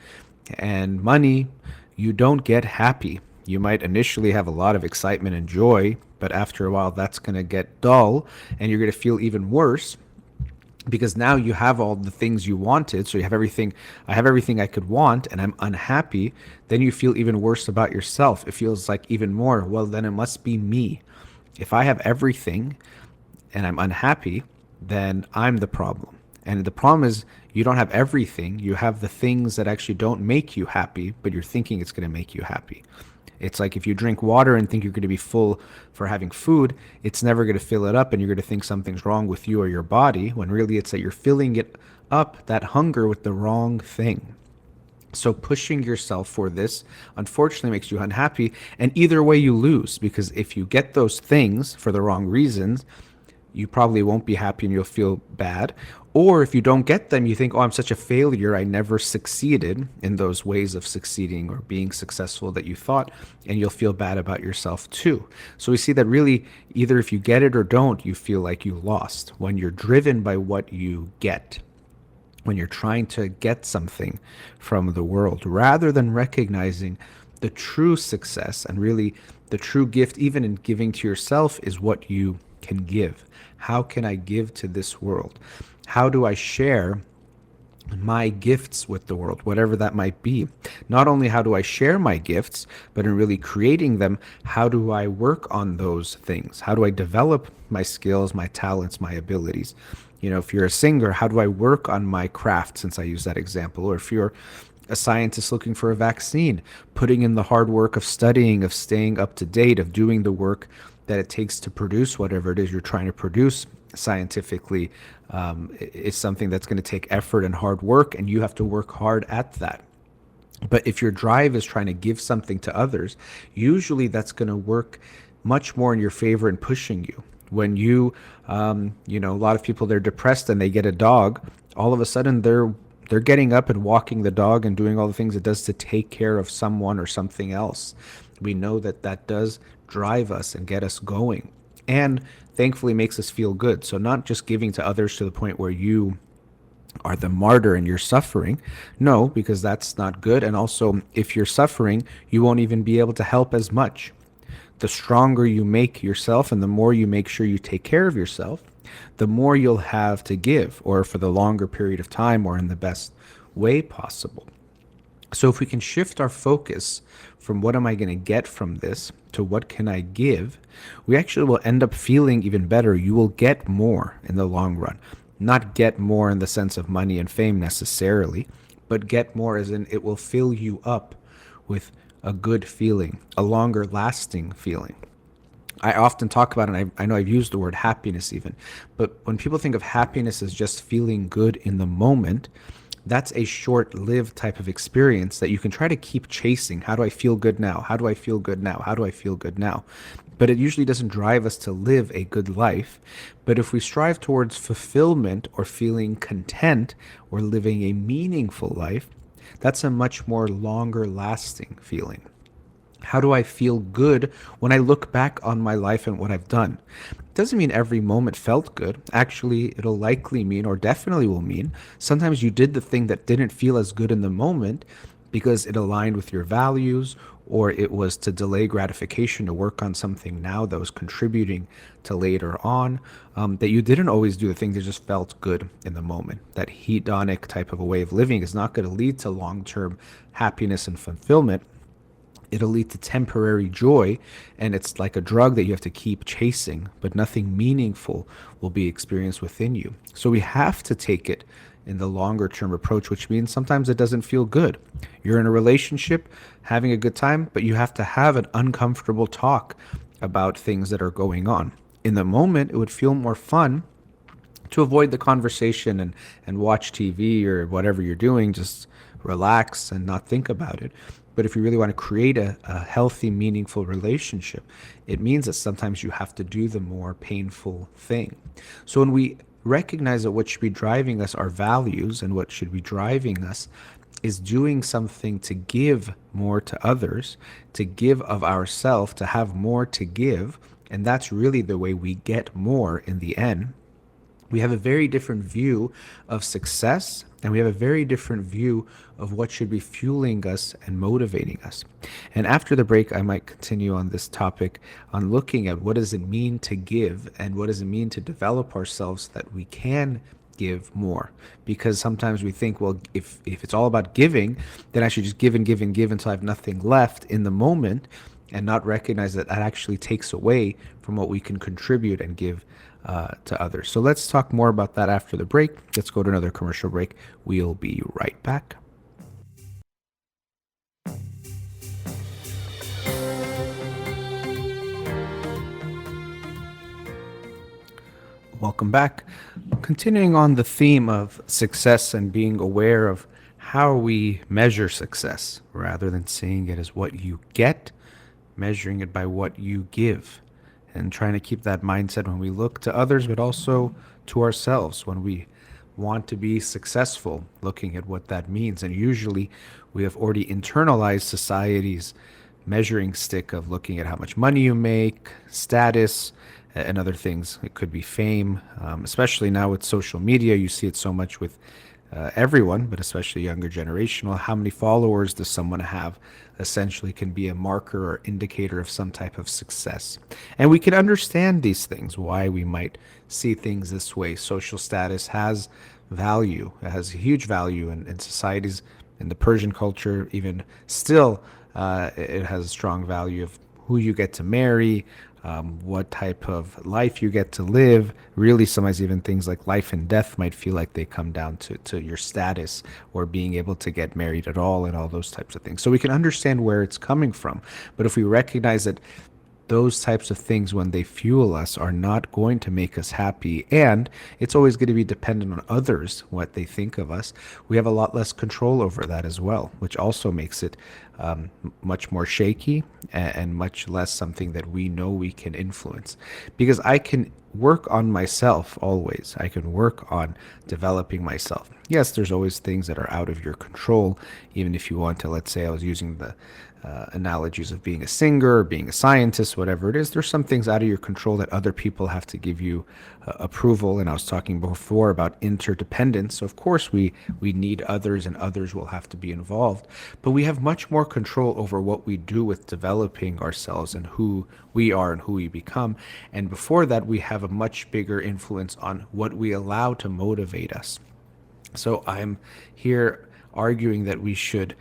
and money, you don't get happy. You might initially have a lot of excitement and joy, but after a while that's going to get dull and you're going to feel even worse because now you have all the things you wanted. So you have everything. I have everything I could want and I'm unhappy. Then you feel even worse about yourself. It feels like even more, well, then it must be me. If I have everything and I'm unhappy, then I'm the problem. And the problem is you don't have everything. You have the things that actually don't make you happy, but you're thinking it's going to make you happy. It's like if you drink water and think you're going to be full for having food, it's never going to fill it up and you're going to think something's wrong with you or your body, when really it's that you're filling it up, that hunger, with the wrong thing. So pushing yourself for this unfortunately makes you unhappy. And either way, you lose, because if you get those things for the wrong reasons, you probably won't be happy and you'll feel bad. Or if you don't get them, you think, oh, I'm such a failure. I never succeeded in those ways of succeeding or being successful that you thought, and you'll feel bad about yourself too. So we see that really, either if you get it or don't, you feel like you lost when you're driven by what you get, when you're trying to get something from the world, rather than recognizing the true success and really the true gift, even in giving to yourself, is what you can give. How can I give to this world? How do I share my gifts with the world, whatever that might be? Not only how do I share my gifts, but in really creating them, how do I work on those things? How do I develop my skills, my talents, my abilities? You know, if you're a singer, how do I work on my craft, since I use that example? Or if you're a scientist looking for a vaccine, putting in the hard work of studying, of staying up to date, of doing the work that it takes to produce whatever it is you're trying to produce scientifically, is something that's going to take effort and hard work, and you have to work hard at that. But if your drive is trying to give something to others, usually that's going to work much more in your favor in pushing you. When a lot of people, they're depressed and they get a dog, all of a sudden they're getting up and walking the dog and doing all the things it does to take care of someone or something else. We know that that does drive us and get us going, and thankfully makes us feel good. So not just giving to others to the point where you are the martyr and you're suffering. No, because that's not good. And also, if you're suffering, you won't even be able to help as much. The stronger you make yourself and the more you make sure you take care of yourself, the more you'll have to give, or for the longer period of time, or in the best way possible. So if we can shift our focus from what am I going to get from this to what can I give, we actually will end up feeling even better. You will get more in the long run. Not get more in the sense of money and fame necessarily, but get more as in it will fill you up with a good feeling, a longer lasting feeling. I often talk about, and I know I've used the word happiness even, but when people think of happiness as just feeling good in the moment, that's a short-lived type of experience that you can try to keep chasing. How do I feel good now? How do I feel good now? How do I feel good now? But it usually doesn't drive us to live a good life. But if we strive towards fulfillment or feeling content or living a meaningful life, that's a much more longer lasting feeling. How do I feel good when I look back on my life and what I've done? It doesn't mean every moment felt good. Actually, it'll likely mean, or definitely will mean, sometimes you did the thing that didn't feel as good in the moment because it aligned with your values, or it was to delay gratification to work on something now that was contributing to later on, that you didn't always do the thing that just felt good in the moment. That hedonic type of a way of living is not going to lead to long-term happiness and fulfillment. It'll lead to temporary joy, and it's like a drug that you have to keep chasing, but nothing meaningful will be experienced within you. So we have to take it in the longer term approach, which means sometimes it doesn't feel good. You're in a relationship, having a good time, but you have to have an uncomfortable talk about things that are going on. In the moment, it would feel more fun to avoid the conversation and watch TV or whatever you're doing, just relax and not think about it. But if you really want to create a healthy, meaningful relationship, it means that sometimes you have to do the more painful thing. So when we recognize that what should be driving us are values, and what should be driving us is doing something to give more to others, to give of ourselves, to have more to give, and that's really the way we get more in the end, we have a very different view of success, and we have a very different view of what should be fueling us and motivating us. And after the break, I might continue on this topic on looking at what does it mean to give, and what does it mean to develop ourselves so that we can give more. Because sometimes we think, well, if it's all about giving, then I should just give and give and give until I have nothing left in the moment, and not recognize that that actually takes away from what we can contribute and give to others. So let's talk more about that after the break. Let's go to another commercial break. We'll be right back. Welcome back. Continuing on the theme of success and being aware of how we measure success rather than seeing it as what you get, measuring it by what you give, and trying to keep that mindset when we look to others, but also to ourselves when we want to be successful, looking at what that means. And usually we have already internalized society's measuring stick of looking at how much money you make, status, and other things. It could be fame, especially now with social media. You see it so much with everyone, but especially younger generational. How many followers does someone have essentially can be a marker or indicator of some type of success. And we can understand these things, why we might see things this way. Social status has value, it has a huge value in societies, in the Persian culture, even still, it has a strong value of who you get to marry, what type of life you get to live. Really, sometimes even things like life and death might feel like they come down to your status or being able to get married at all and all those types of things. So we can understand where it's coming from. But if we recognize that those types of things, when they fuel us, are not going to make us happy, and it's always going to be dependent on others, what they think of us, we have a lot less control over that as well, which also makes it much more shaky and much less something that we know we can influence. Because I can work on myself always. I can work on developing myself. Yes, there's always things that are out of your control, even if you want to, let's say I was using the analogies of being a singer, being a scientist, whatever it is. There's some things out of your control that other people have to give you approval. And I was talking before about interdependence. So of course we need others, and others will have to be involved. But we have much more control over what we do with developing ourselves and who we are and who we become. And before that, we have a much bigger influence on what we allow to motivate us. So I'm here arguing that we should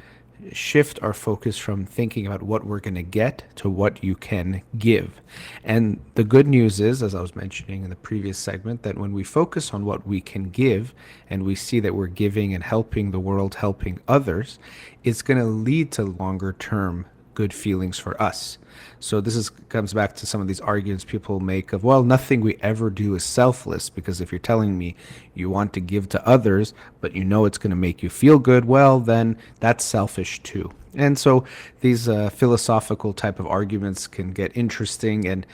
shift our focus from thinking about what we're going to get to what you can give. And the good news is, as I was mentioning in the previous segment, that when we focus on what we can give and we see that we're giving and helping the world, helping others, it's going to lead to longer term good feelings for us. So this comes back to some of these arguments people make of, well, nothing we ever do is selfless, because if you're telling me you want to give to others, but you know it's going to make you feel good, well, then that's selfish too. And so these philosophical type of arguments can get interesting. And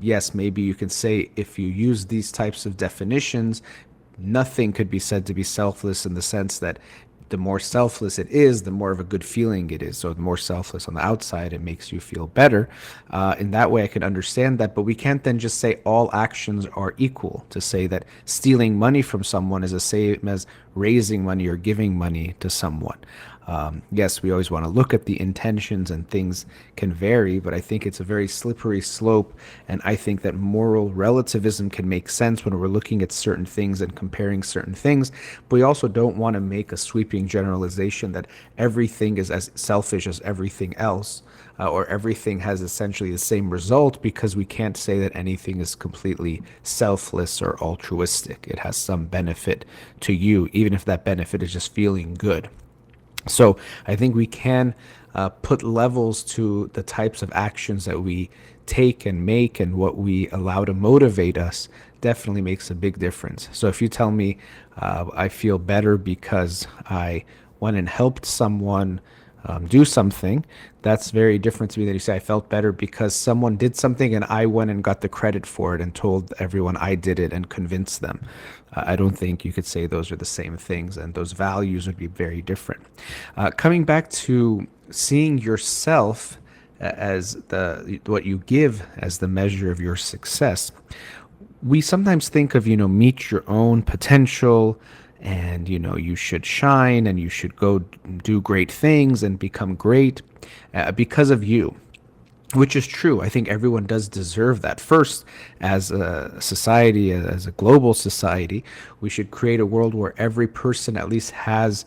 yes, maybe you can say if you use these types of definitions, nothing could be said to be selfless, in the sense that the more selfless it is, the more of a good feeling it is. So the more selfless on the outside, it makes you feel better. In that way, I can understand that. But we can't then just say all actions are equal, to say that stealing money from someone is the same as raising money or giving money to someone. Yes, we always want to look at the intentions, and things can vary, but I think it's a very slippery slope. And I think that moral relativism can make sense when we're looking at certain things and comparing certain things. But we also don't want to make a sweeping generalization that everything is as selfish as everything else, or everything has essentially the same result, because we can't say that anything is completely selfless or altruistic. It has some benefit to you, even if that benefit is just feeling good. So I think we can put levels to the types of actions that we take and make, and what we allow to motivate us definitely makes a big difference. So if you tell me I feel better because I went and helped someone do something, that's very different to me than you say I felt better because someone did something and I went and got the credit for it and told everyone I did it and convinced them. I don't think you could say those are the same things, and those values would be very different. Coming back to seeing yourself as what you give as the measure of your success, we sometimes think of, meet your own potential, and you should shine, and you should go do great things and become great because of you, which is true. I think everyone does deserve that. First, as a society, as a global society, we should create a world where every person at least has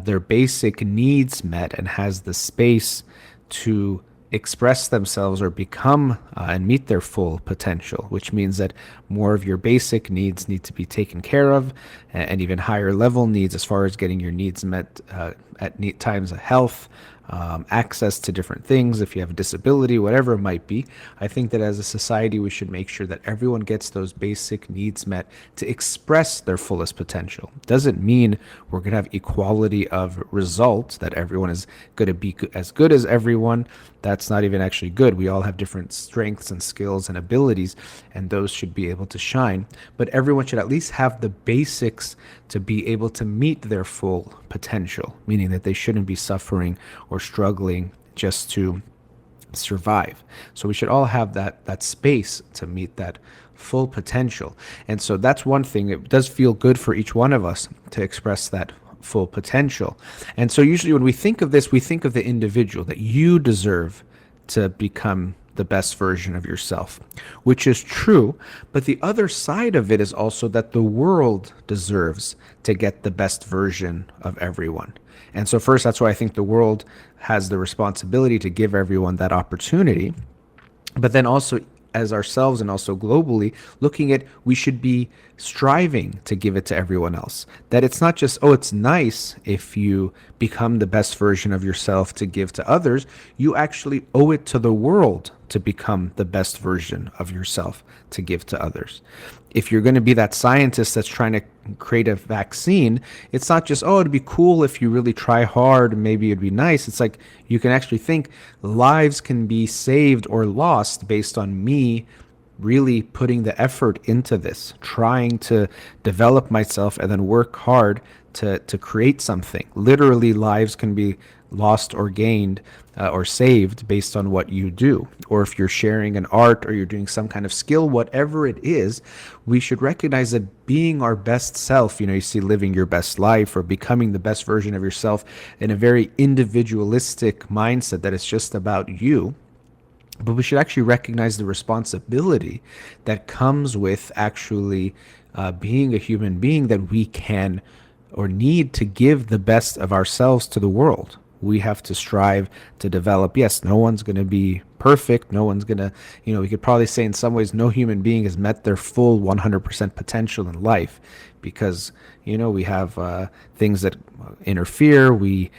their basic needs met and has the space to express themselves or become and meet their full potential, which means that more of your basic needs need to be taken care of, and even higher level needs as far as getting your needs met at times of health, access to different things, if you have a disability, whatever it might be. I think that as a society, we should make sure that everyone gets those basic needs met to express their fullest potential. Doesn't mean we're going to have equality of results, that everyone is going to be as good as everyone. That's not even actually good. We all have different strengths and skills and abilities, and those should be able to shine. But everyone should at least have the basics to be able to meet their full potential, meaning that they shouldn't be suffering or struggling just to survive. So we should all have that space to meet that full potential. And so that's one thing. It does feel good for each one of us to express that full potential. And so usually when we think of this, we think of the individual, that you deserve to become the best version of yourself, which is true. But the other side of it is also that the world deserves to get the best version of everyone. And so first, that's why I think the world has the responsibility to give everyone that opportunity. But then also, as ourselves and also globally, looking at, we should be striving to give it to everyone else. That it's not just, oh, it's nice if you become the best version of yourself to give to others. You actually owe it to the world to become the best version of yourself to give to others. If you're going to be that scientist that's trying to create a vaccine, it's not just, oh, it'd be cool if you really try hard, maybe it'd be nice. It's like, you can actually think lives can be saved or lost based on me really putting the effort into this, trying to develop myself and then work hard to create something. Literally, lives can be lost or gained or saved based on what you do. Or if you're sharing an art or you're doing some kind of skill, whatever it is, we should recognize that being our best self, you see living your best life or becoming the best version of yourself in a very individualistic mindset that it's just about you. But we should actually recognize the responsibility that comes with actually being a human being, that we can or need to give the best of ourselves to the world. We have to strive to develop. Yes, no one's going to be perfect. No one's going to, we could probably say in some ways no human being has met their full 100% potential in life because, we have things that interfere. We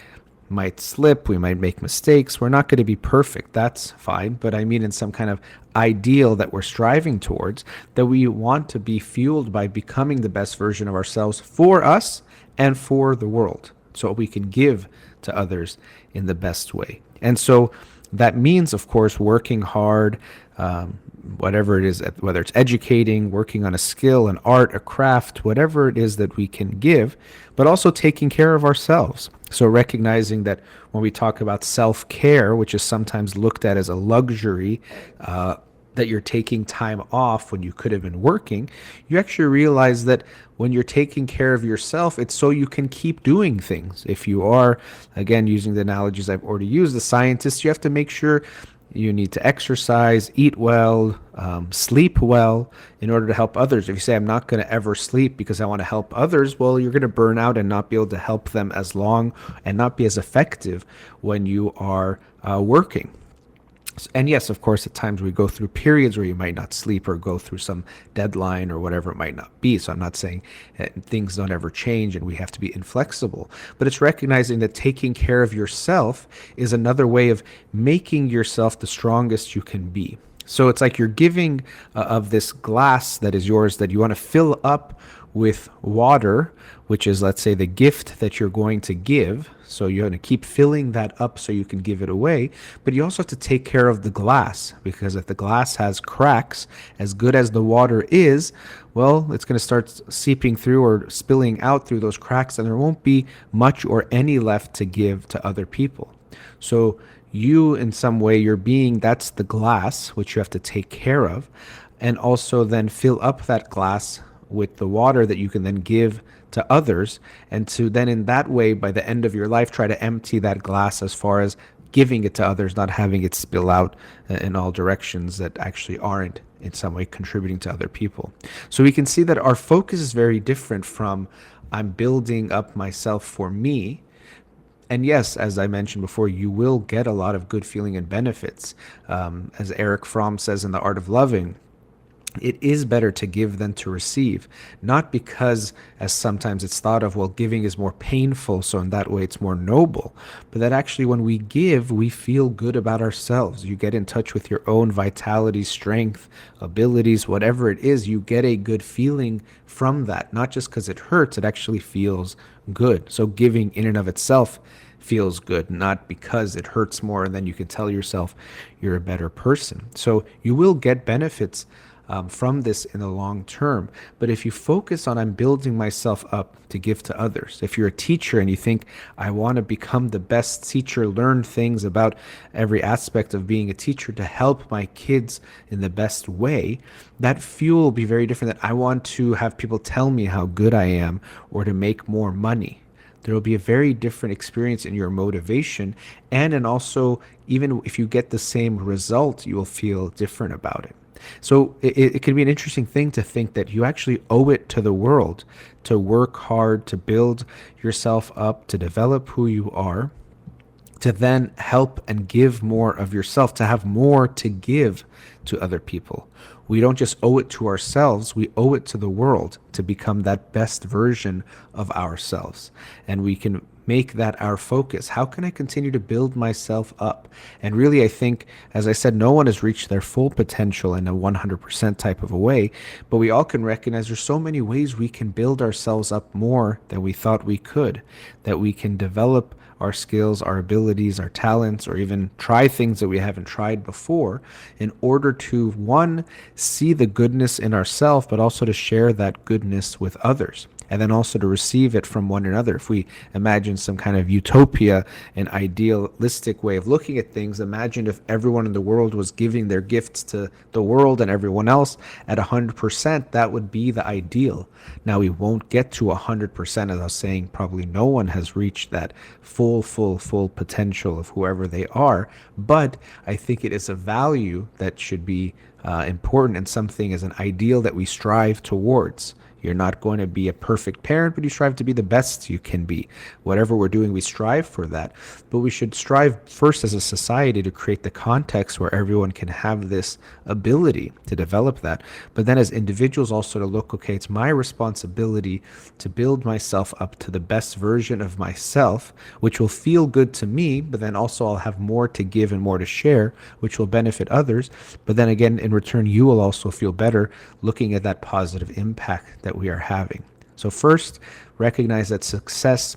might slip, we might make mistakes. We're not going to be perfect. That's fine. But I mean, in some kind of ideal that we're striving towards, that we want to be fueled by becoming the best version of ourselves for us and for the world, so we can give to others in the best way. And so that means, of course, working hard, whatever it is, whether it's educating, working on a skill, an art, a craft, whatever it is that we can give, but also taking care of ourselves. So recognizing that when we talk about self-care, which is sometimes looked at as a luxury, that you're taking time off when you could have been working, you actually realize that when you're taking care of yourself, it's so you can keep doing things. If you are, again, using the analogies I've already used, the scientists, you have to make sure you need to exercise, eat well, sleep well in order to help others. If you say, I'm not going to ever sleep because I want to help others, well, you're going to burn out and not be able to help them as long and not be as effective when you are working. And yes, of course, at times we go through periods where you might not sleep or go through some deadline or whatever it might not be. So I'm not saying things don't ever change and we have to be inflexible, but it's recognizing that taking care of yourself is another way of making yourself the strongest you can be. So it's like you're giving of this glass that is yours that you want to fill up with water, which is, let's say, the gift that you're going to give. So you're going to keep filling that up so you can give it away. But you also have to take care of the glass, because if the glass has cracks, as good as the water is, well, it's going to start seeping through or spilling out through those cracks, and there won't be much or any left to give to other people. So you, in some way, your being, that's the glass, which you have to take care of, and also then fill up that glass with the water that you can then give to others, and to then in that way, by the end of your life, try to empty that glass as far as giving it to others, not having it spill out in all directions that actually aren't in some way contributing to other people. So we can see that our focus is very different from I'm building up myself for me. And yes, as I mentioned before, you will get a lot of good feeling and benefits. As Eric Fromm says in The Art of Loving, it is better to give than to receive. Not because, as sometimes it's thought of, well, giving is more painful, so in that way it's more noble, but that actually when we give, we feel good about ourselves. You get in touch with your own vitality, strength, abilities, whatever it is, you get a good feeling from that. Not just because it hurts, it actually feels good. So giving in and of itself feels good, not because it hurts more and then you can tell yourself you're a better person. So you will get benefits from this in the long term. But if you focus on, I'm building myself up to give to others. If you're a teacher and you think, I want to become the best teacher, learn things about every aspect of being a teacher to help my kids in the best way, that fuel will be very different than I want to have people tell me how good I am or to make more money. There will be a very different experience in your motivation, and also, even if you get the same result, you will feel different about it. So it can be an interesting thing to think that you actually owe it to the world to work hard, to build yourself up, to develop who you are, to then help and give more of yourself, to have more to give to other people. We don't just owe it to ourselves, we owe it to the world to become that best version of ourselves. And we can make that our focus. How can I continue to build myself up? And really, I think, as I said, no one has reached their full potential in a 100% type of a way, but we all can recognize there's so many ways we can build ourselves up more than we thought we could, that we can develop our skills, our abilities, our talents, or even try things that we haven't tried before in order to, one, see the goodness in ourselves, but also to share that goodness with others. And then also to receive it from one another. If we imagine some kind of utopia, an idealistic way of looking at things, imagine if everyone in the world was giving their gifts to the world and everyone else at 100%, that would be the ideal. Now, we won't get to 100%, as I was saying, probably no one has reached that full potential of whoever they are. But I think it is a value that should be important and something as an ideal that we strive towards. You're not going to be a perfect parent, but you strive to be the best you can be. Whatever we're doing, we strive for that. But we should strive first as a society to create the context where everyone can have this ability to develop that. But then as individuals also to look, okay, it's my responsibility to build myself up to the best version of myself, which will feel good to me, but then also I'll have more to give and more to share, which will benefit others. But then again, in return, you will also feel better looking at that positive impact that we are having. So first, recognize that success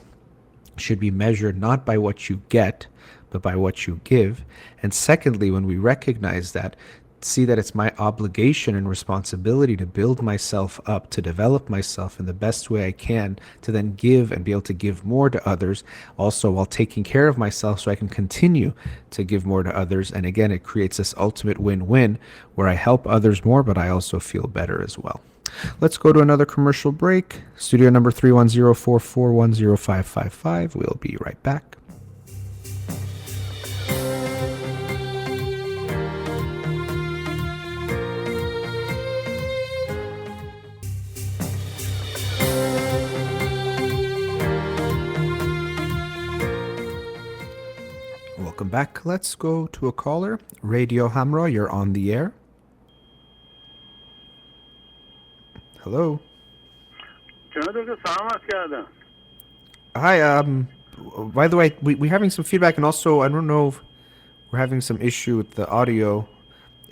should be measured not by what you get, but by what you give. And secondly, when we recognize that, see that it's my obligation and responsibility to build myself up, to develop myself in the best way I can, to then give and be able to give more to others, also while taking care of myself so I can continue to give more to others. And again, it creates this ultimate win-win where I help others more, but I also feel better as well. Let's go to another commercial break. Studio number 310-441-0555. We'll be right back. Welcome back. Let's go to a caller. Radio Hamra, you're on the air. Hello. Hi. By the way, we're having some feedback, and also I don't know if we're having some issue with the audio.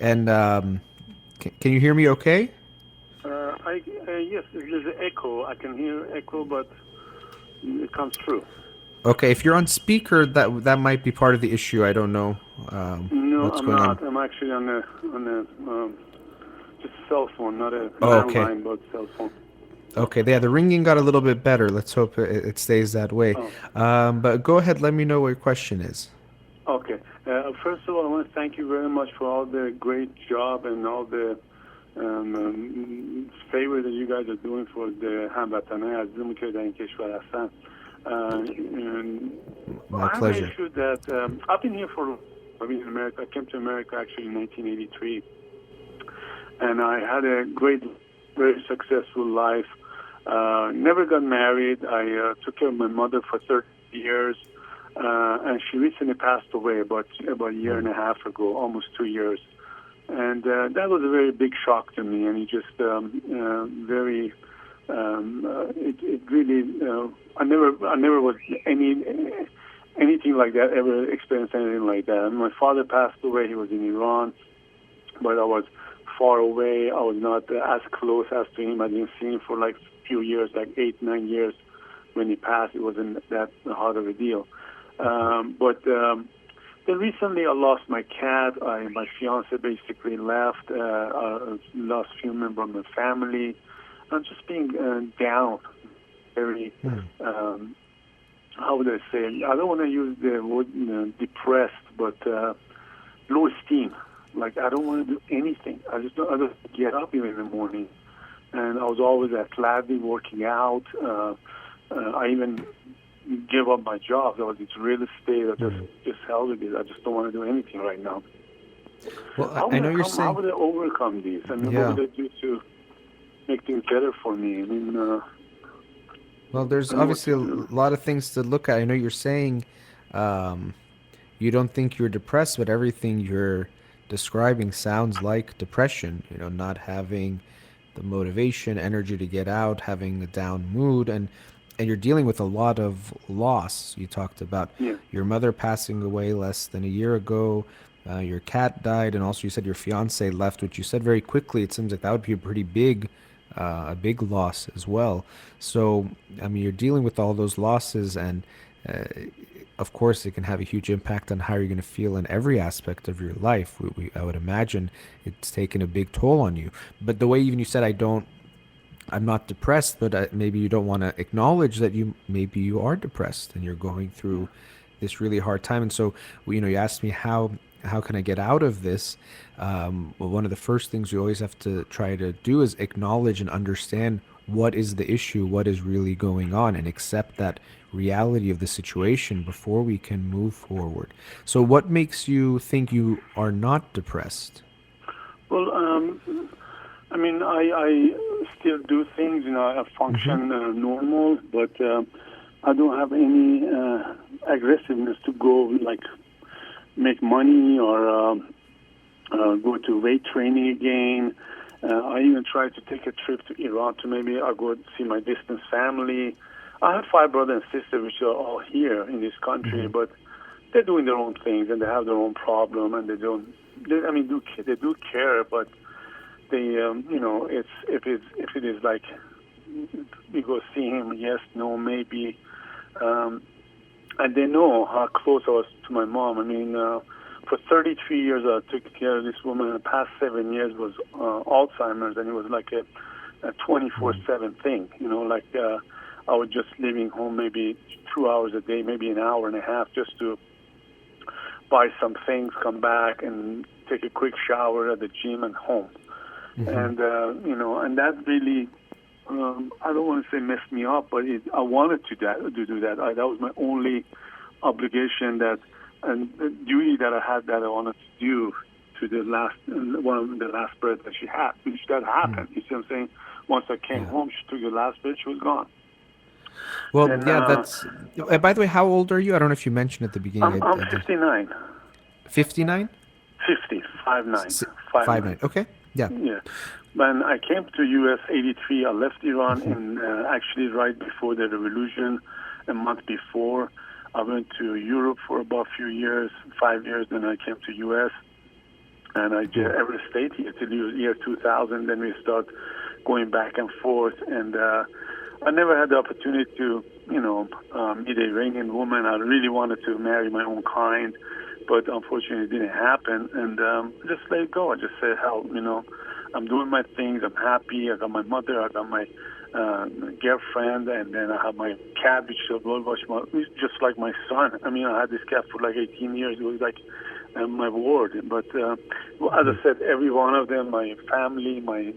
And can you hear me? Okay. Yes, there's an echo. I can hear echo, but it comes through. Okay, if you're on speaker, that might be part of the issue. I don't know. No, what's I'm going not. on. I'm actually on a just a cell phone, not a landline, but cell phone. Okay, yeah, the ringing got a little bit better. Let's hope it stays that way. Oh. But go ahead, let me know what your question is. Okay. First of all, I want to thank you very much for all the great job and all the favor that you guys are doing for the هموطنان عزیزمون که در این کشور هستن. My pleasure. I have an issue that I've been here I've been in America. I came to America actually in 1983, and I had a great, very successful life. Never got married. I took care of my mother for 30 years, and she recently passed away about a year and a half ago, almost 2 years. And that was a very big shock to me, and it just very. It really. I never was anything like that. Ever experienced anything like that? And my father passed away. He was in Iran, but I was far away. I was not as close as to him. I didn't see him for like a few years, like 8-9 years. When he passed, it wasn't that hard of a deal. But then recently I lost my cat. My fiance basically left. I lost a few members of my family. I'm just being down, very, how would I say it? I don't want to use the word depressed, but low esteem. Like, I don't want to do anything. I don't get up even in the morning. And I was always athletic, working out. I even gave up my job. I was in real estate. I just held with it. I just don't want to do anything right now. Well, I know you're saying... How would I overcome these? I mean, what would I do to make things better for me? I mean... well, there's obviously a lot of things to look at. I know you're saying you don't think you're depressed, but everything you're describing sounds like depression. You know, not having the motivation, energy to get out, having a down mood, and you're dealing with a lot of loss. You talked about your mother passing away less than a year ago. Your cat died, and also you said your fiance left, which you said very quickly. It seems like that would be a big loss as well. So, I mean, you're dealing with all those losses, and of course, it can have a huge impact on how you're going to feel in every aspect of your life. I would imagine it's taken a big toll on you. But the way even you said, I'm not depressed, but maybe you don't want to acknowledge that maybe you are depressed and you're going through this really hard time. And so, you asked me how can I get out of this? Well, one of the first things we always have to try to do is acknowledge and understand what is the issue, what is really going on, and accept that reality of the situation before we can move forward. So what makes you think you are not depressed? Well, I mean, I still do things, I function normal, but I don't have any aggressiveness to go, like, make money or go to weight training again. I even tried to take a trip to Iran to maybe I'll go see my distant family. I have 5 brothers and sisters which are all here in this country, but they're doing their own things and they have their own problem, and they do care, but they, if it is like we go see him, yes, no, maybe, and they know how close I was to my mom. I mean, for 33 years I took care of this woman. In the past 7 years was Alzheimer's, and it was like a 24/7 thing. I was just leaving home maybe 2 hours a day, maybe an hour and a half, just to buy some things, come back, and take a quick shower at the gym and home. And and that really, I don't want to say messed me up, but I wanted to do that. That was my only obligation and duty that I had that I wanted to do to the one of the last breath that she had, which that happened. You see what I'm saying? Once I came home, she took the last breath, she was gone. Well, that's... by the way, how old are you? I don't know if you mentioned at the beginning. I'm 59. 59? 50, 5'9". 5'9", okay. Yeah. When I came to U.S. 83, I left Iran, and actually right before the revolution, a month before, I went to Europe for about a few years, 5 years, then I came to U.S., and I ever stayed here till the year 2000. Then we start going back and forth, and I never had the opportunity to, meet an Iranian woman. I really wanted to marry my own kind, but unfortunately it didn't happen, and just let it go. I just said, hell, I'm doing my things, I'm happy, I got my mother, I got my girlfriend, and then I have my cat, which is just like my son. I mean, I had this cat for like 18 years. It was like my ward. But as I said, every one of them, my family, my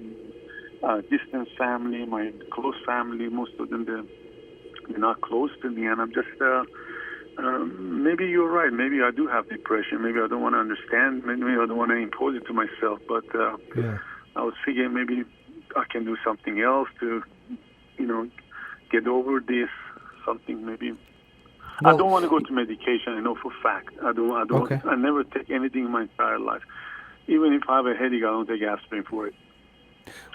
distant family, my close family, most of them, they're not close to me, and I'm just... maybe you're right. Maybe I do have depression. Maybe I don't want to understand. Maybe I don't want to impose it to myself. But I was figuring maybe I can do something else to, get over this. Something maybe. Well, I don't want to go to medication. I know for a fact. I don't. Okay. I never take anything in my entire life. even if I have a headache, I don't take aspirin for it.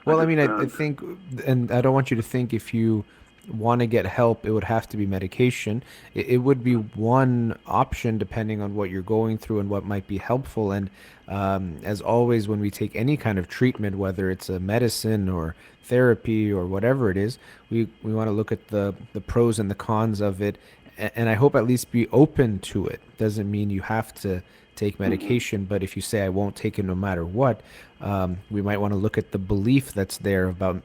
Well, I mean, I Just, think, and I don't want you to think if you want to get help, it would have to be medication. It would be one option depending on what you're going through and what might be helpful. And as always, when we take any kind of treatment, whether it's a medicine or therapy or whatever it is, we want to look at the pros and the cons of it. And I hope at least be open to it. Doesn't mean you have to take medication, but if you say I won't take it no matter what, we might want to look at the belief that's there about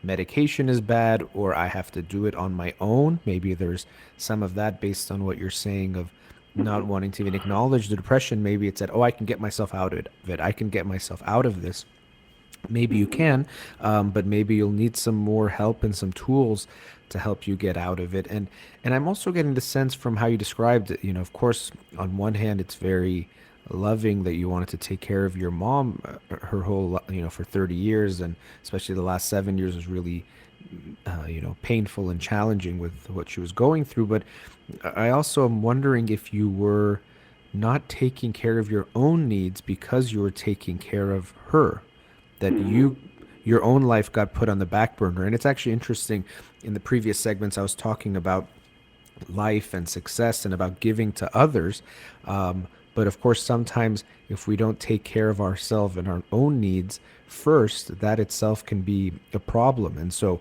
medication is bad or I have to do it on my own. Maybe there's some of that based on what you're saying of not wanting to even acknowledge the depression. Maybe it's that, oh, I can get myself out of it. I can get myself out of this. Maybe you can, but maybe you'll need some more help and some tools to help you get out of it. And I'm also getting the sense from how you described it, of course, on one hand, it's very loving that you wanted to take care of your mom her whole, for 30 years, and especially the last 7 years was really, painful and challenging with what she was going through. But I also am wondering if you were not taking care of your own needs because you were taking care of her, that your own life got put on the back burner. And it's actually interesting, in the previous segments I was talking about life and success and about giving to others, but of course sometimes if we don't take care of ourselves and our own needs first, that itself can be a problem. And so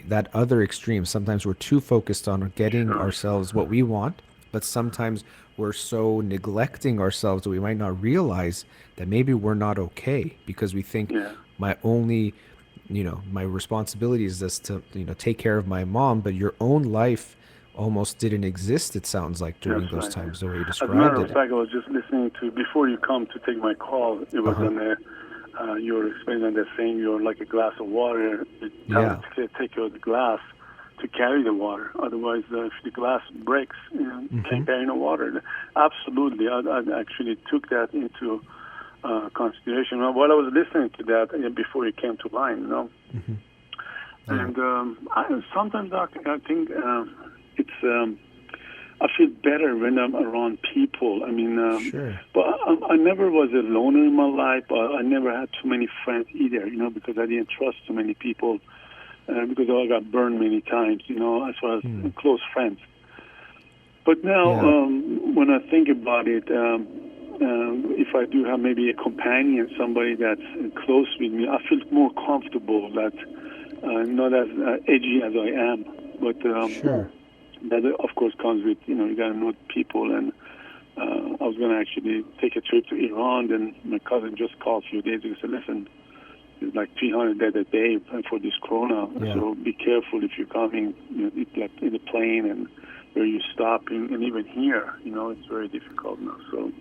that other extreme, sometimes we're too focused on getting ourselves what we want, but sometimes we're so neglecting ourselves that we might not realize that maybe we're not okay, because we think my only, my responsibility is just to, take care of my mom, but your own life almost didn't exist, it sounds like, during those times, the way you described it. As a matter of fact, I was just listening to, before you come to take my call, it was on there, you were explaining that saying you're like a glass of water, to take out the glass to carry the water. Otherwise, if the glass breaks, you can't carry no water. Absolutely. I actually took that into consideration. While I was listening to that, before you came to line, And sometimes, Doctor, I think it's I feel better when I'm around people. I mean, but I never was a loner in my life. I never had too many friends either, because I didn't trust too many people, because I got burned many times, as far as close friends. But now, when I think about it, if I do have maybe a companion, somebody that's close with me, I feel more comfortable, that not as edgy as I am, but that of course comes with, you got to know people. And I was going to actually take a trip to Iran, and my cousin just called a few days ago and said, listen, there's like 300 dead a day for this corona, so be careful if you're coming, like in the plane and where you stop, and even here, it's very difficult now. So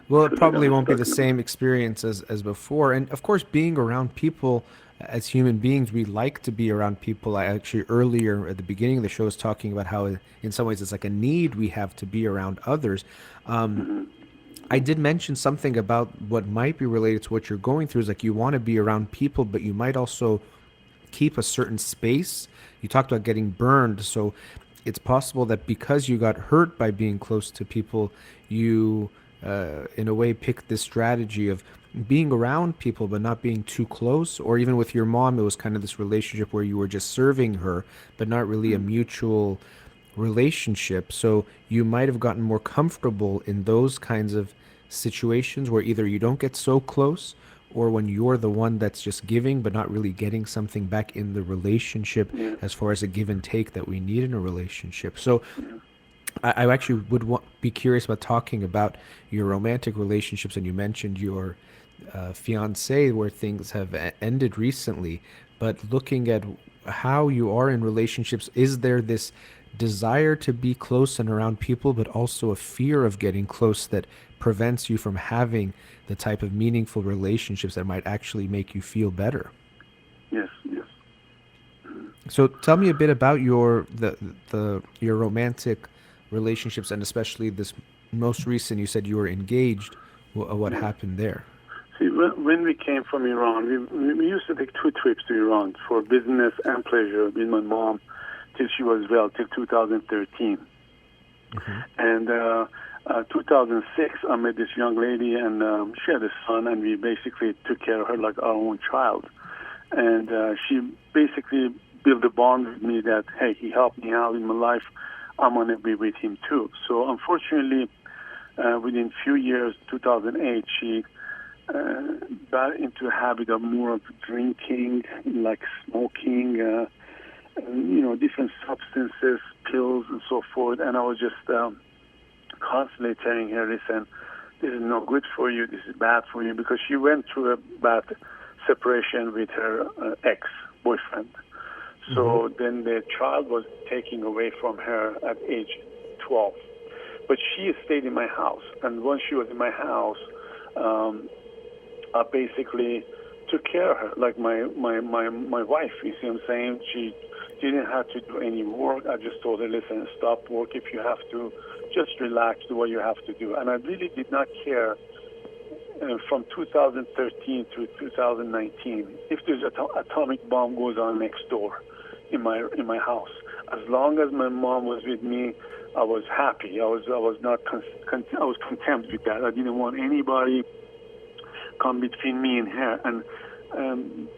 well, it probably won't be the same experience as before. And of course, being around people, as human beings, we like to be around people. I actually earlier at the beginning of the show was talking about how in some ways it's like a need we have to be around others. I did mention something about what might be related to what you're going through, is like you want to be around people, but you might also keep a certain space. You talked about getting burned, so it's possible that because you got hurt by being close to people, you in a way picked this strategy of being around people but not being too close. Or even with your mom, it was kind of this relationship where you were just serving her but not really a mutual relationship. So you might have gotten more comfortable in those kinds of situations where either you don't get so close, or when you're the one that's just giving but not really getting something back in the relationship as far as a give and take that we need in a relationship. So I actually would be curious about talking about your romantic relationships, and you mentioned your fiance where things have ended recently, but looking at how you are in relationships, is there this desire to be close and around people, but also a fear of getting close that prevents you from having the type of meaningful relationships that might actually make you feel better? Yes. So tell me a bit about your romantic relationships, and especially this most recent. You said you were engaged. What happened there? See, when we came from Iran, we used to take 2 trips to Iran for business and pleasure with my mom till she was well, till 2013. And 2006, I met this young lady, and she had a son, and we basically took care of her like our own child. And she basically built a bond with me that, hey, he helped me out in my life, I'm going to be with him too. So unfortunately, within few years, 2008, she got into a habit of more of drinking, like smoking, different substances, pills, and so forth. And I was just constantly telling her, listen, this is not good for you, this is bad for you, because she went through a bad separation with her ex-boyfriend. So then the child was taken away from her at age 12. But she stayed in my house. And once she was in my house, I basically took care of her, like my wife, you see what I'm saying? She didn't have to do any work. I just told her, listen, stop work if you have to. Just relax, do what you have to do. And I really did not care from 2013 to 2019 if there's an atomic bomb goes on next door in my house. As long as my mom was with me, I was happy. I was not I was content with that. I didn't want anybody come between me and her. And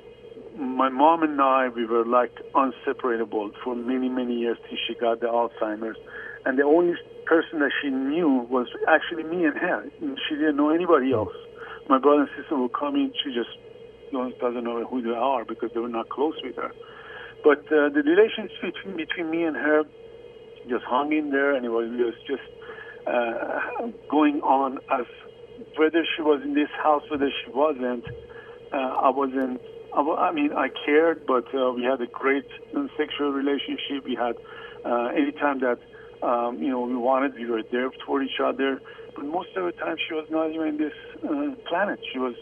my mom and I, we were like inseparable for many, many years till she got the Alzheimer's. And the only person that she knew was actually me and her. She didn't know anybody else. My brother and sister would come in, she just doesn't know who they are because they were not close with her. But the relationship between me and her just hung in there, and it was just going on as whether she was in this house, whether she wasn't. I cared, but we had a great sexual relationship. We had anytime that we wanted, we were there for each other. But most of the time, she was not even in this planet. She was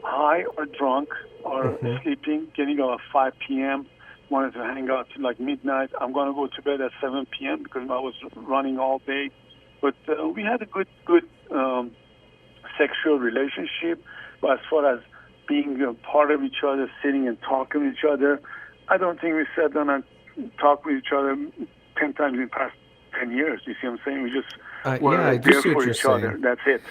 high or drunk or sleeping, getting up at 5 p.m., wanted to hang out till like midnight. I'm going to go to bed at 7 p.m. because I was running all day. But we had a good sexual relationship. But as far as being a part of each other, sitting and talking with each other, I don't think we sat down and talked with each other 10 times in the past 10 years. You see what I'm saying? We just were there for each other. That's it.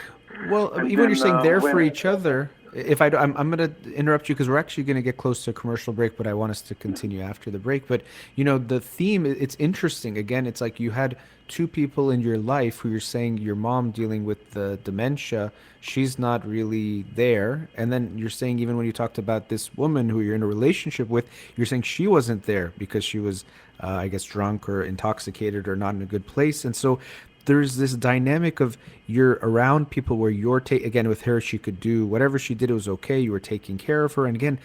Well, And even when you're then, saying there when for each other, I'm going to interrupt you because we're actually going to get close to a commercial break, but I want us to continue after the break. But, the theme, it's interesting. Again, it's like you had two people in your life who you're saying your mom dealing with the dementia, she's not really there. And then you're saying even when you talked about this woman who you're in a relationship with, you're saying she wasn't there because she was, I guess, drunk or intoxicated or not in a good place. And so there's this dynamic of you're around people where you're again with her, she could do whatever she did, it was okay, you were taking care of her, and again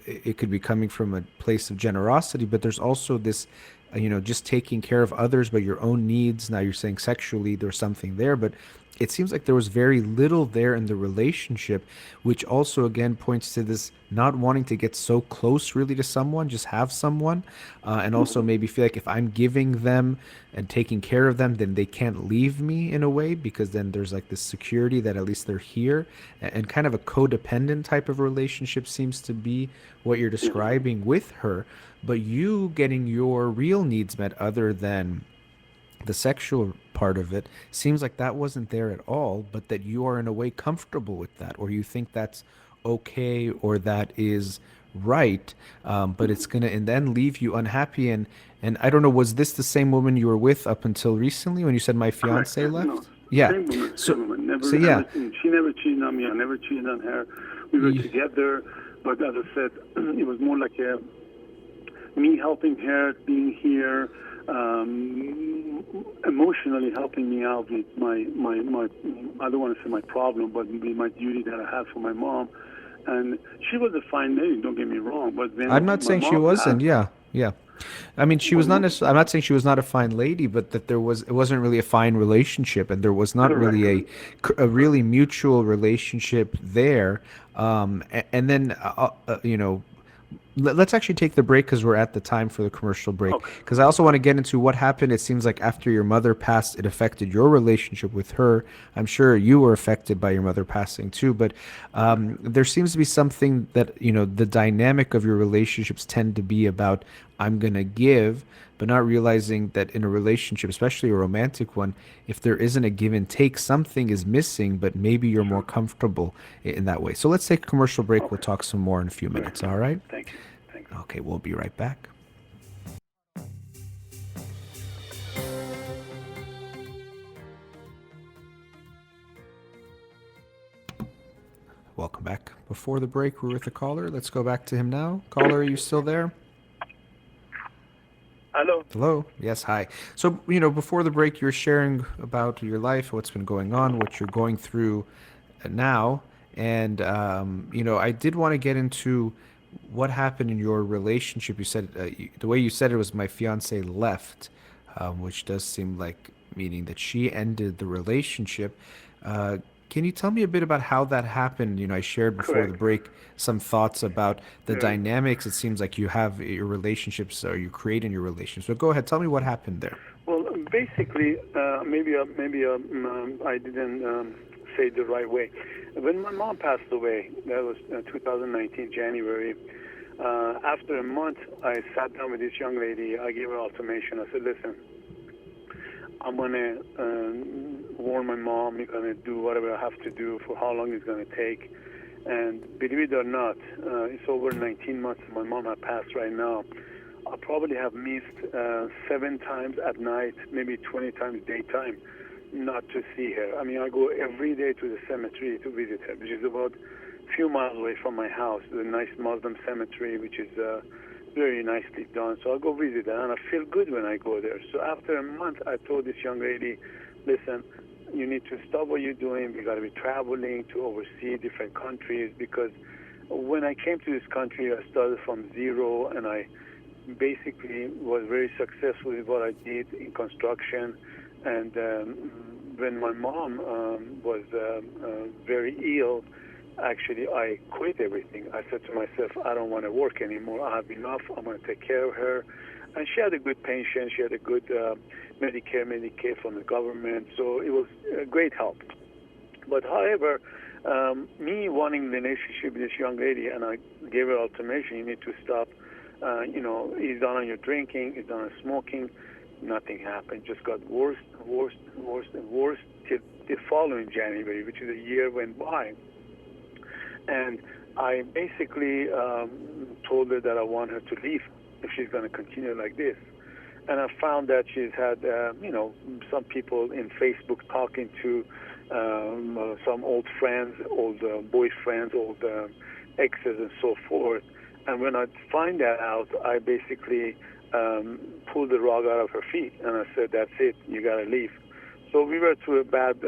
it could be coming from a place of generosity, but there's also this just taking care of others but your own needs. Now you're saying sexually there's something there, but it seems like there was very little there in the relationship, which also again points to this not wanting to get so close really to someone, just have someone, and also maybe feel like if I'm giving them and taking care of them, then they can't leave me in a way, because then there's like this security that at least they're here, and kind of a codependent type of relationship seems to be what you're describing with her. But you getting your real needs met other than the sexual part of it seems like that wasn't there at all, but that you are in a way comfortable with that, or you think that's okay, or that is right, but it's gonna and then leave you unhappy. And I don't know, was this the same woman you were with up until recently when you said my fiance left? No. Yeah. Same woman, So, same woman. Never, so yeah. she never cheated on me. I never cheated on her. We were together, but as I said, it was more like me helping her, being here, emotionally helping me out with my I don't want to say my problem, but my duty that I had for my mom. And she was a fine lady, don't get me wrong, but when I'm not saying she wasn't. Yeah. I mean, she was not necessarily, I'm not saying she was not a fine lady, but that it wasn't really a fine relationship, and there was not really a really mutual relationship there. And then, let's actually take the break because we're at the time for the commercial break. Because I also want to get into what happened. It seems like after your mother passed, it affected your relationship with her. I'm sure you were affected by your mother passing too. But there seems to be something that, the dynamic of your relationships tend to be about I'm going to give, but not realizing that in a relationship, especially a romantic one, if there isn't a give and take, something is missing, but maybe you're more Sure. comfortable in that way. So let's take a commercial break. We'll Okay. talk some more in a few Great. minutes. All right? Thank you. Thanks. Okay, we'll be right back. Welcome back. Before the break, we're with the caller. Let's go back to him now. Caller, are you still there? Hello. Hello. Yes, hi. So, before the break, you're sharing about your life, what's been going on, what you're going through now. And, I did want to get into what happened in your relationship. You said, the way you said it was my fiance left, which does seem like meaning that she ended the relationship. Uh, can you tell me a bit about how that happened? I shared before the Correct. break some thoughts about the Yeah. dynamics it seems like you have your relationships or you create in your relationships. So go ahead, tell me what happened there. Well, basically, I didn't say it the right way. When my mom passed away, that was 2019 January. After a month, I sat down with this young lady. I gave her ultimatum. I said, "Listen, I'm gonna warn my mom. You're gonna do whatever I have to do for how long it's gonna take." And believe it or not, it's over 19 months. My mom has passed right now. I probably have missed 7 times at night, maybe 20 times daytime, not to see her. I mean, I go every day to the cemetery to visit her, which is about a few miles away from my house, the nice Muslim cemetery, which is very nicely done. So I go visit her, and I feel good when I go there. So after a month, I told this young lady, "Listen, you need to stop what you're doing. We got to be traveling to oversee different countries, because when I came to this country, I started from zero, and I basically was very successful in what I did in construction. And when my mom was very ill, actually I quit everything. I said to myself, I don't want to work anymore. I have enough. I'm going to take care of her. And she had a good pension. She had a good Medicare, Medicaid from the government. So it was a great help. But however, me wanting a relationship with this young lady, and I gave her ultimatum, you need to stop. He's done on your drinking, he's done on smoking. Nothing happened. Just got worse, worse, worse, and worse till the following January, which is a year went by. And I basically told her that I want her to leave if she's going to continue like this. And I found that she's had, some people in Facebook talking to some old friends, old boyfriends, old exes, and so forth. And when I find that out, I basically pulled the rug out of her feet, and I said, "That's it. You got to leave." So we were through a bad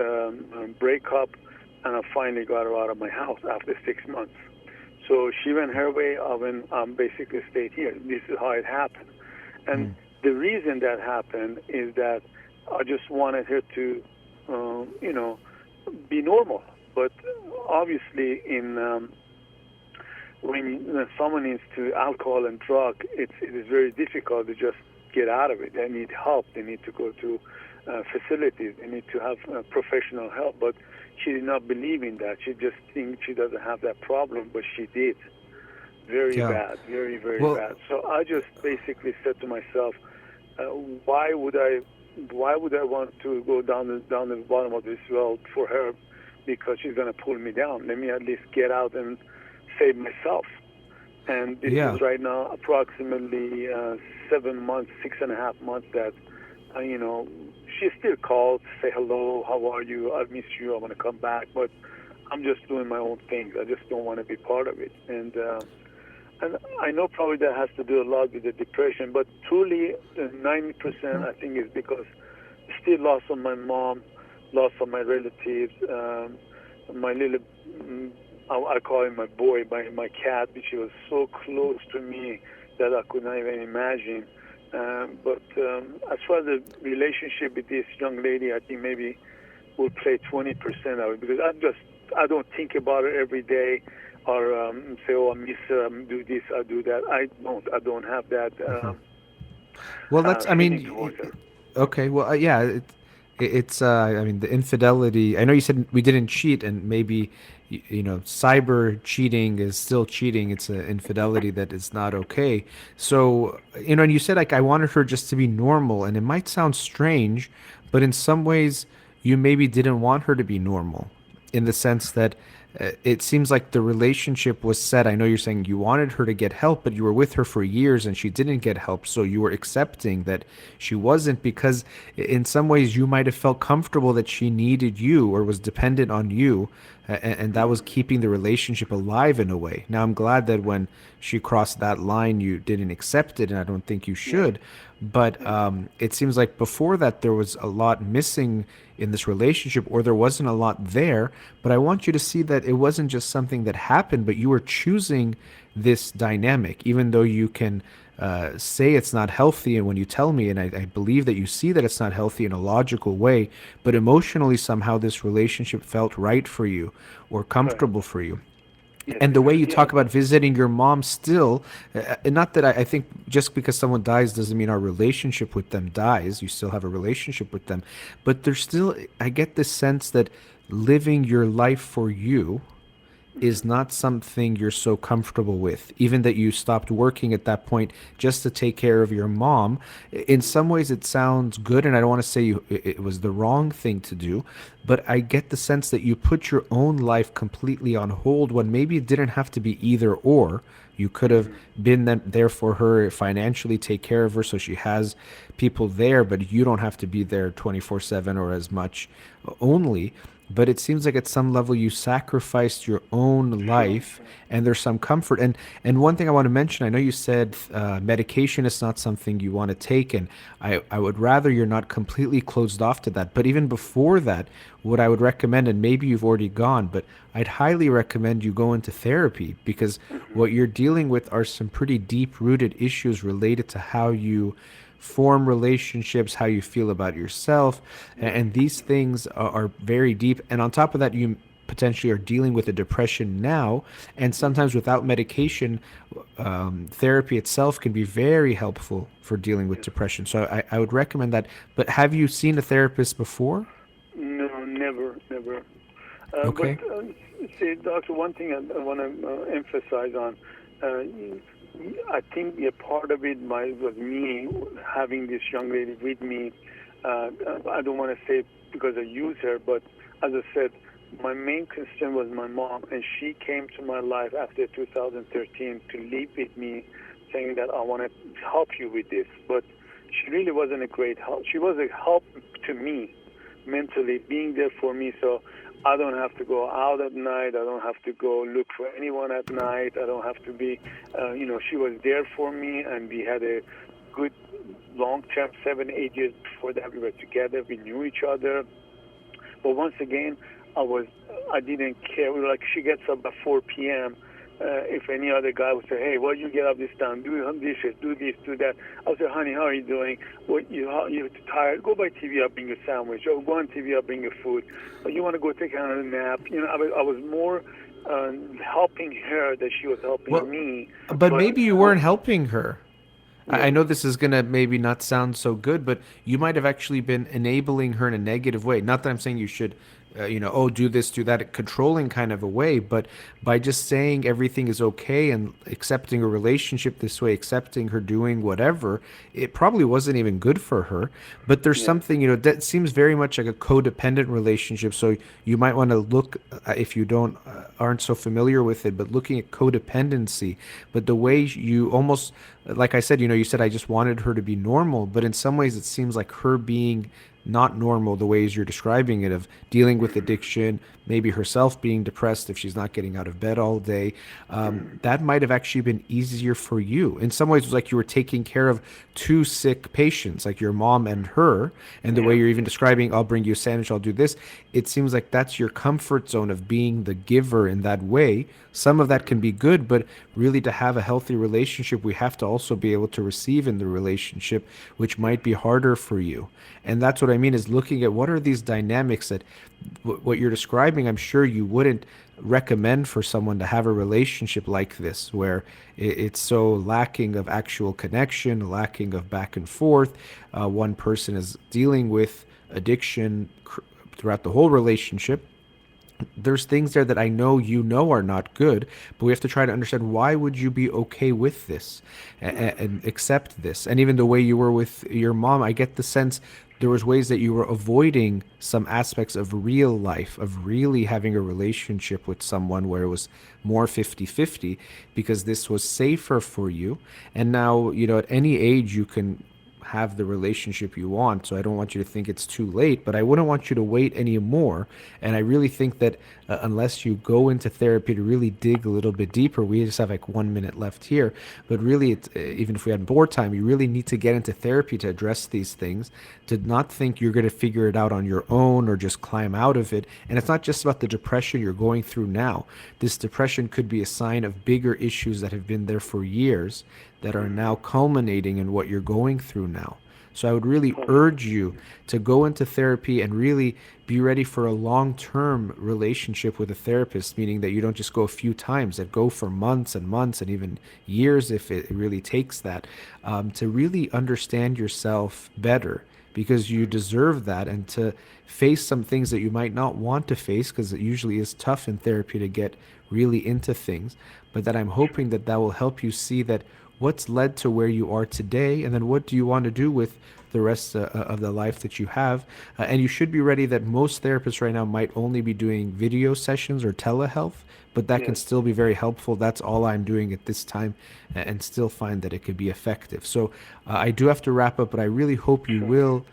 breakup, and I finally got her out of my house after 6 months. So she went her way. I basically stayed here. This is how it happened. And the reason that happened is that I just wanted her to, be normal. But obviously, when someone is to alcohol and drug, it is very difficult to just get out of it. They need help. They need to go to facilities. They need to have professional help. But she did not believe in that. She just thinks she doesn't have that problem, but she did. Very bad, very, very bad. So I just basically said to myself, why would I want to go down the bottom of this well for her, because she's going to pull me down? Let me at least get out and save myself. And this is right now approximately 7 months, 6.5 months that, she still calls, say hello, how are you, I miss you, I want to come back, but I'm just doing my own things. I just don't want to be part of it. And I know probably that has to do a lot with the depression, but truly 90% I think is because still loss of my mom, loss of my relatives, my little, I call him my boy, my cat, which was so close to me that I could not even imagine. But as far as the relationship with this young lady, I think maybe we'll play 20% of it, because I don't think about it every day, or say, oh, I miss her, do this, I do that. I don't have that. Well, that's, I mean, okay, well, yeah, It's I mean, the infidelity. I know you said we didn't cheat, and maybe cyber cheating is still cheating. It's an infidelity that is not okay. So, and you said like I wanted her just to be normal, and it might sound strange, but in some ways you maybe didn't want her to be normal, in the sense that it seems like the relationship was set. I know you're saying you wanted her to get help, but you were with her for years and she didn't get help. So you were accepting that she wasn't, because in some ways you might have felt comfortable that she needed you or was dependent on you. And that was keeping the relationship alive in a way. Now, I'm glad that when she crossed that line, you didn't accept it, and I don't think you should. But it seems like before that, there was a lot missing in this relationship, or there wasn't a lot there. But I want you to see that it wasn't just something that happened, but you were choosing this dynamic, even though you can say it's not healthy. And when you tell me, and I believe that you see that it's not healthy in a logical way, but emotionally, somehow this relationship felt right for you or Right. comfortable for you. Yes. And the way you Yeah. talk about visiting your mom still, and not that I think just because someone dies doesn't mean our relationship with them dies. You still have a relationship with them. But there's still, I get the sense that living your life for you is not something you're so comfortable with, even that you stopped working at that point just to take care of your mom. In some ways, it sounds good, and I don't want to say it was the wrong thing to do, but I get the sense that you put your own life completely on hold when maybe it didn't have to be either or. You could have been there for her financially, take care of her so she has people there, but you don't have to be there 24/7 or as much only. But it seems like at some level you sacrificed your own Sure. life, and there's some comfort. And one thing I want to mention, I know you said medication is not something you want to take, and I would rather you're not completely closed off to that. But even before that, what I would recommend, and maybe you've already gone, but I'd highly recommend you go into therapy, because what you're dealing with are some pretty deep rooted issues related to how you form relationships, how you feel about yourself, and these things are very deep. And on top of that, you potentially are dealing with a depression now, and sometimes without medication, therapy itself can be very helpful for dealing with depression. So I would recommend that. But have you seen a therapist before? No, never, never. But Okay. see, doctor, one thing I want to emphasize on, uh, I think a part of it was me having this young lady with me. I don't want to say because I use her, but as I said, my main concern was my mom, and she came to my life after 2013 to live with me, saying that I want to help you with this. But she really wasn't a great help. She was a help to me mentally, being there for me. So I don't have to go out at night. I don't have to go look for anyone at night. I don't have to be, she was there for me, and we had a good long term, 7, 8 years before that we were together. We knew each other. But once again, I didn't care. We were like, she gets up at 4 p.m. If any other guy would say, hey, why you get up this time? Do dishes, do this, do that. I would say, honey, how are you doing? You're tired? Go buy TV, I'll bring you a sandwich. Or go on TV, I'll bring you food. Or you want to go take another nap? I was more helping her than she was helping Well, me. but But maybe you weren't helping her. I yeah, know this is going to maybe not sound so good, but you might have actually been enabling her in a negative way. Not that I'm saying you should, oh, do this, do that, controlling kind of a way, but by just saying everything is okay and accepting a relationship this way, accepting her doing whatever, it probably wasn't even good for her. But there's yeah, something, that seems very much like a codependent relationship. So you might want to look, if you don't, aren't so familiar with it, but looking at codependency, but the way you almost, like I said, you said I just wanted her to be normal, but in some ways it seems like her being not normal, the ways you're describing it, of dealing with addiction, maybe herself being depressed if she's not getting out of bed all day, that might have actually been easier for you. In some ways, it was like you were taking care of two sick patients, like your mom and her, and the way yeah, you're even describing, I'll bring you a sandwich, I'll do this. It seems like that's your comfort zone of being the giver in that way. Some of that can be good, but really to have a healthy relationship, we have to also be able to receive in the relationship, which might be harder for you. And that's what I mean, is looking at what are these dynamics that what you're describing. I'm sure you wouldn't recommend for someone to have a relationship like this, where it's so lacking of actual connection, lacking of back and forth. One person is dealing with addiction throughout the whole relationship. There's things there that I know you know are not good, but we have to try to understand, why would you be okay with this and accept this? And even the way you were with your mom, I get the sense there was ways that you were avoiding some aspects of real life, of really having a relationship with someone where it was more 50-50, because this was safer for you. And now, at any age you can have the relationship you want. So I don't want you to think it's too late, but I wouldn't want you to wait anymore. And I really think that unless you go into therapy to really dig a little bit deeper, we just have like 1 minute left here, but really, even if we had more time, you really need to get into therapy to address these things, to not think you're going to figure it out on your own or just climb out of it. And it's not just about the depression you're going through now. This depression could be a sign of bigger issues that have been there for years that are now culminating in what you're going through now. So I would really urge you to go into therapy and really be ready for a long-term relationship with a therapist, meaning that you don't just go a few times, that go for months and months and even years if it really takes that, to really understand yourself better, because you deserve that, and to face some things that you might not want to face, because it usually is tough in therapy to get really into things. But that I'm hoping that will help you see that what's led to where you are today, and then what do you want to do with the rest of the life that you have. And you should be ready that most therapists right now might only be doing video sessions or telehealth, but that can still be very helpful. That's all I'm doing at this time, and still find that it could be effective. So I do have to wrap up, but I really hope you will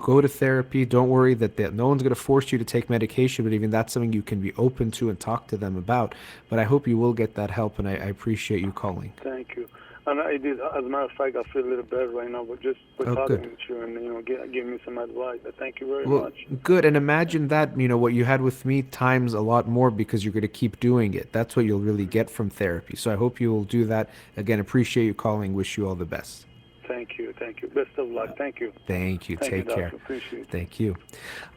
go to therapy. Don't worry that no one's going to force you to take medication, but even that's something you can be open to and talk to them about. But I hope you will get that help, and I appreciate you calling. Thank you. And I did, as a matter of fact, I feel a little better right now, but just for talking with you and give me some advice. Thank you very much. Good. And imagine that, what you had with me times a lot more, because you're going to keep doing it. That's what you'll really get from therapy. So I hope you will do that. Again, appreciate you calling. Wish you all the best. Thank you. Thank you. Best of luck. Thank you. Thank you. Take care. Appreciate it. Thank you.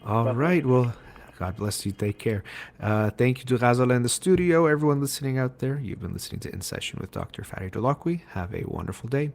All right. Well, God bless you. Take care. Thank you to Ghazala in the studio. Everyone listening out there, you've been listening to In Session with Dr. Farid Holakouee. Have a wonderful day.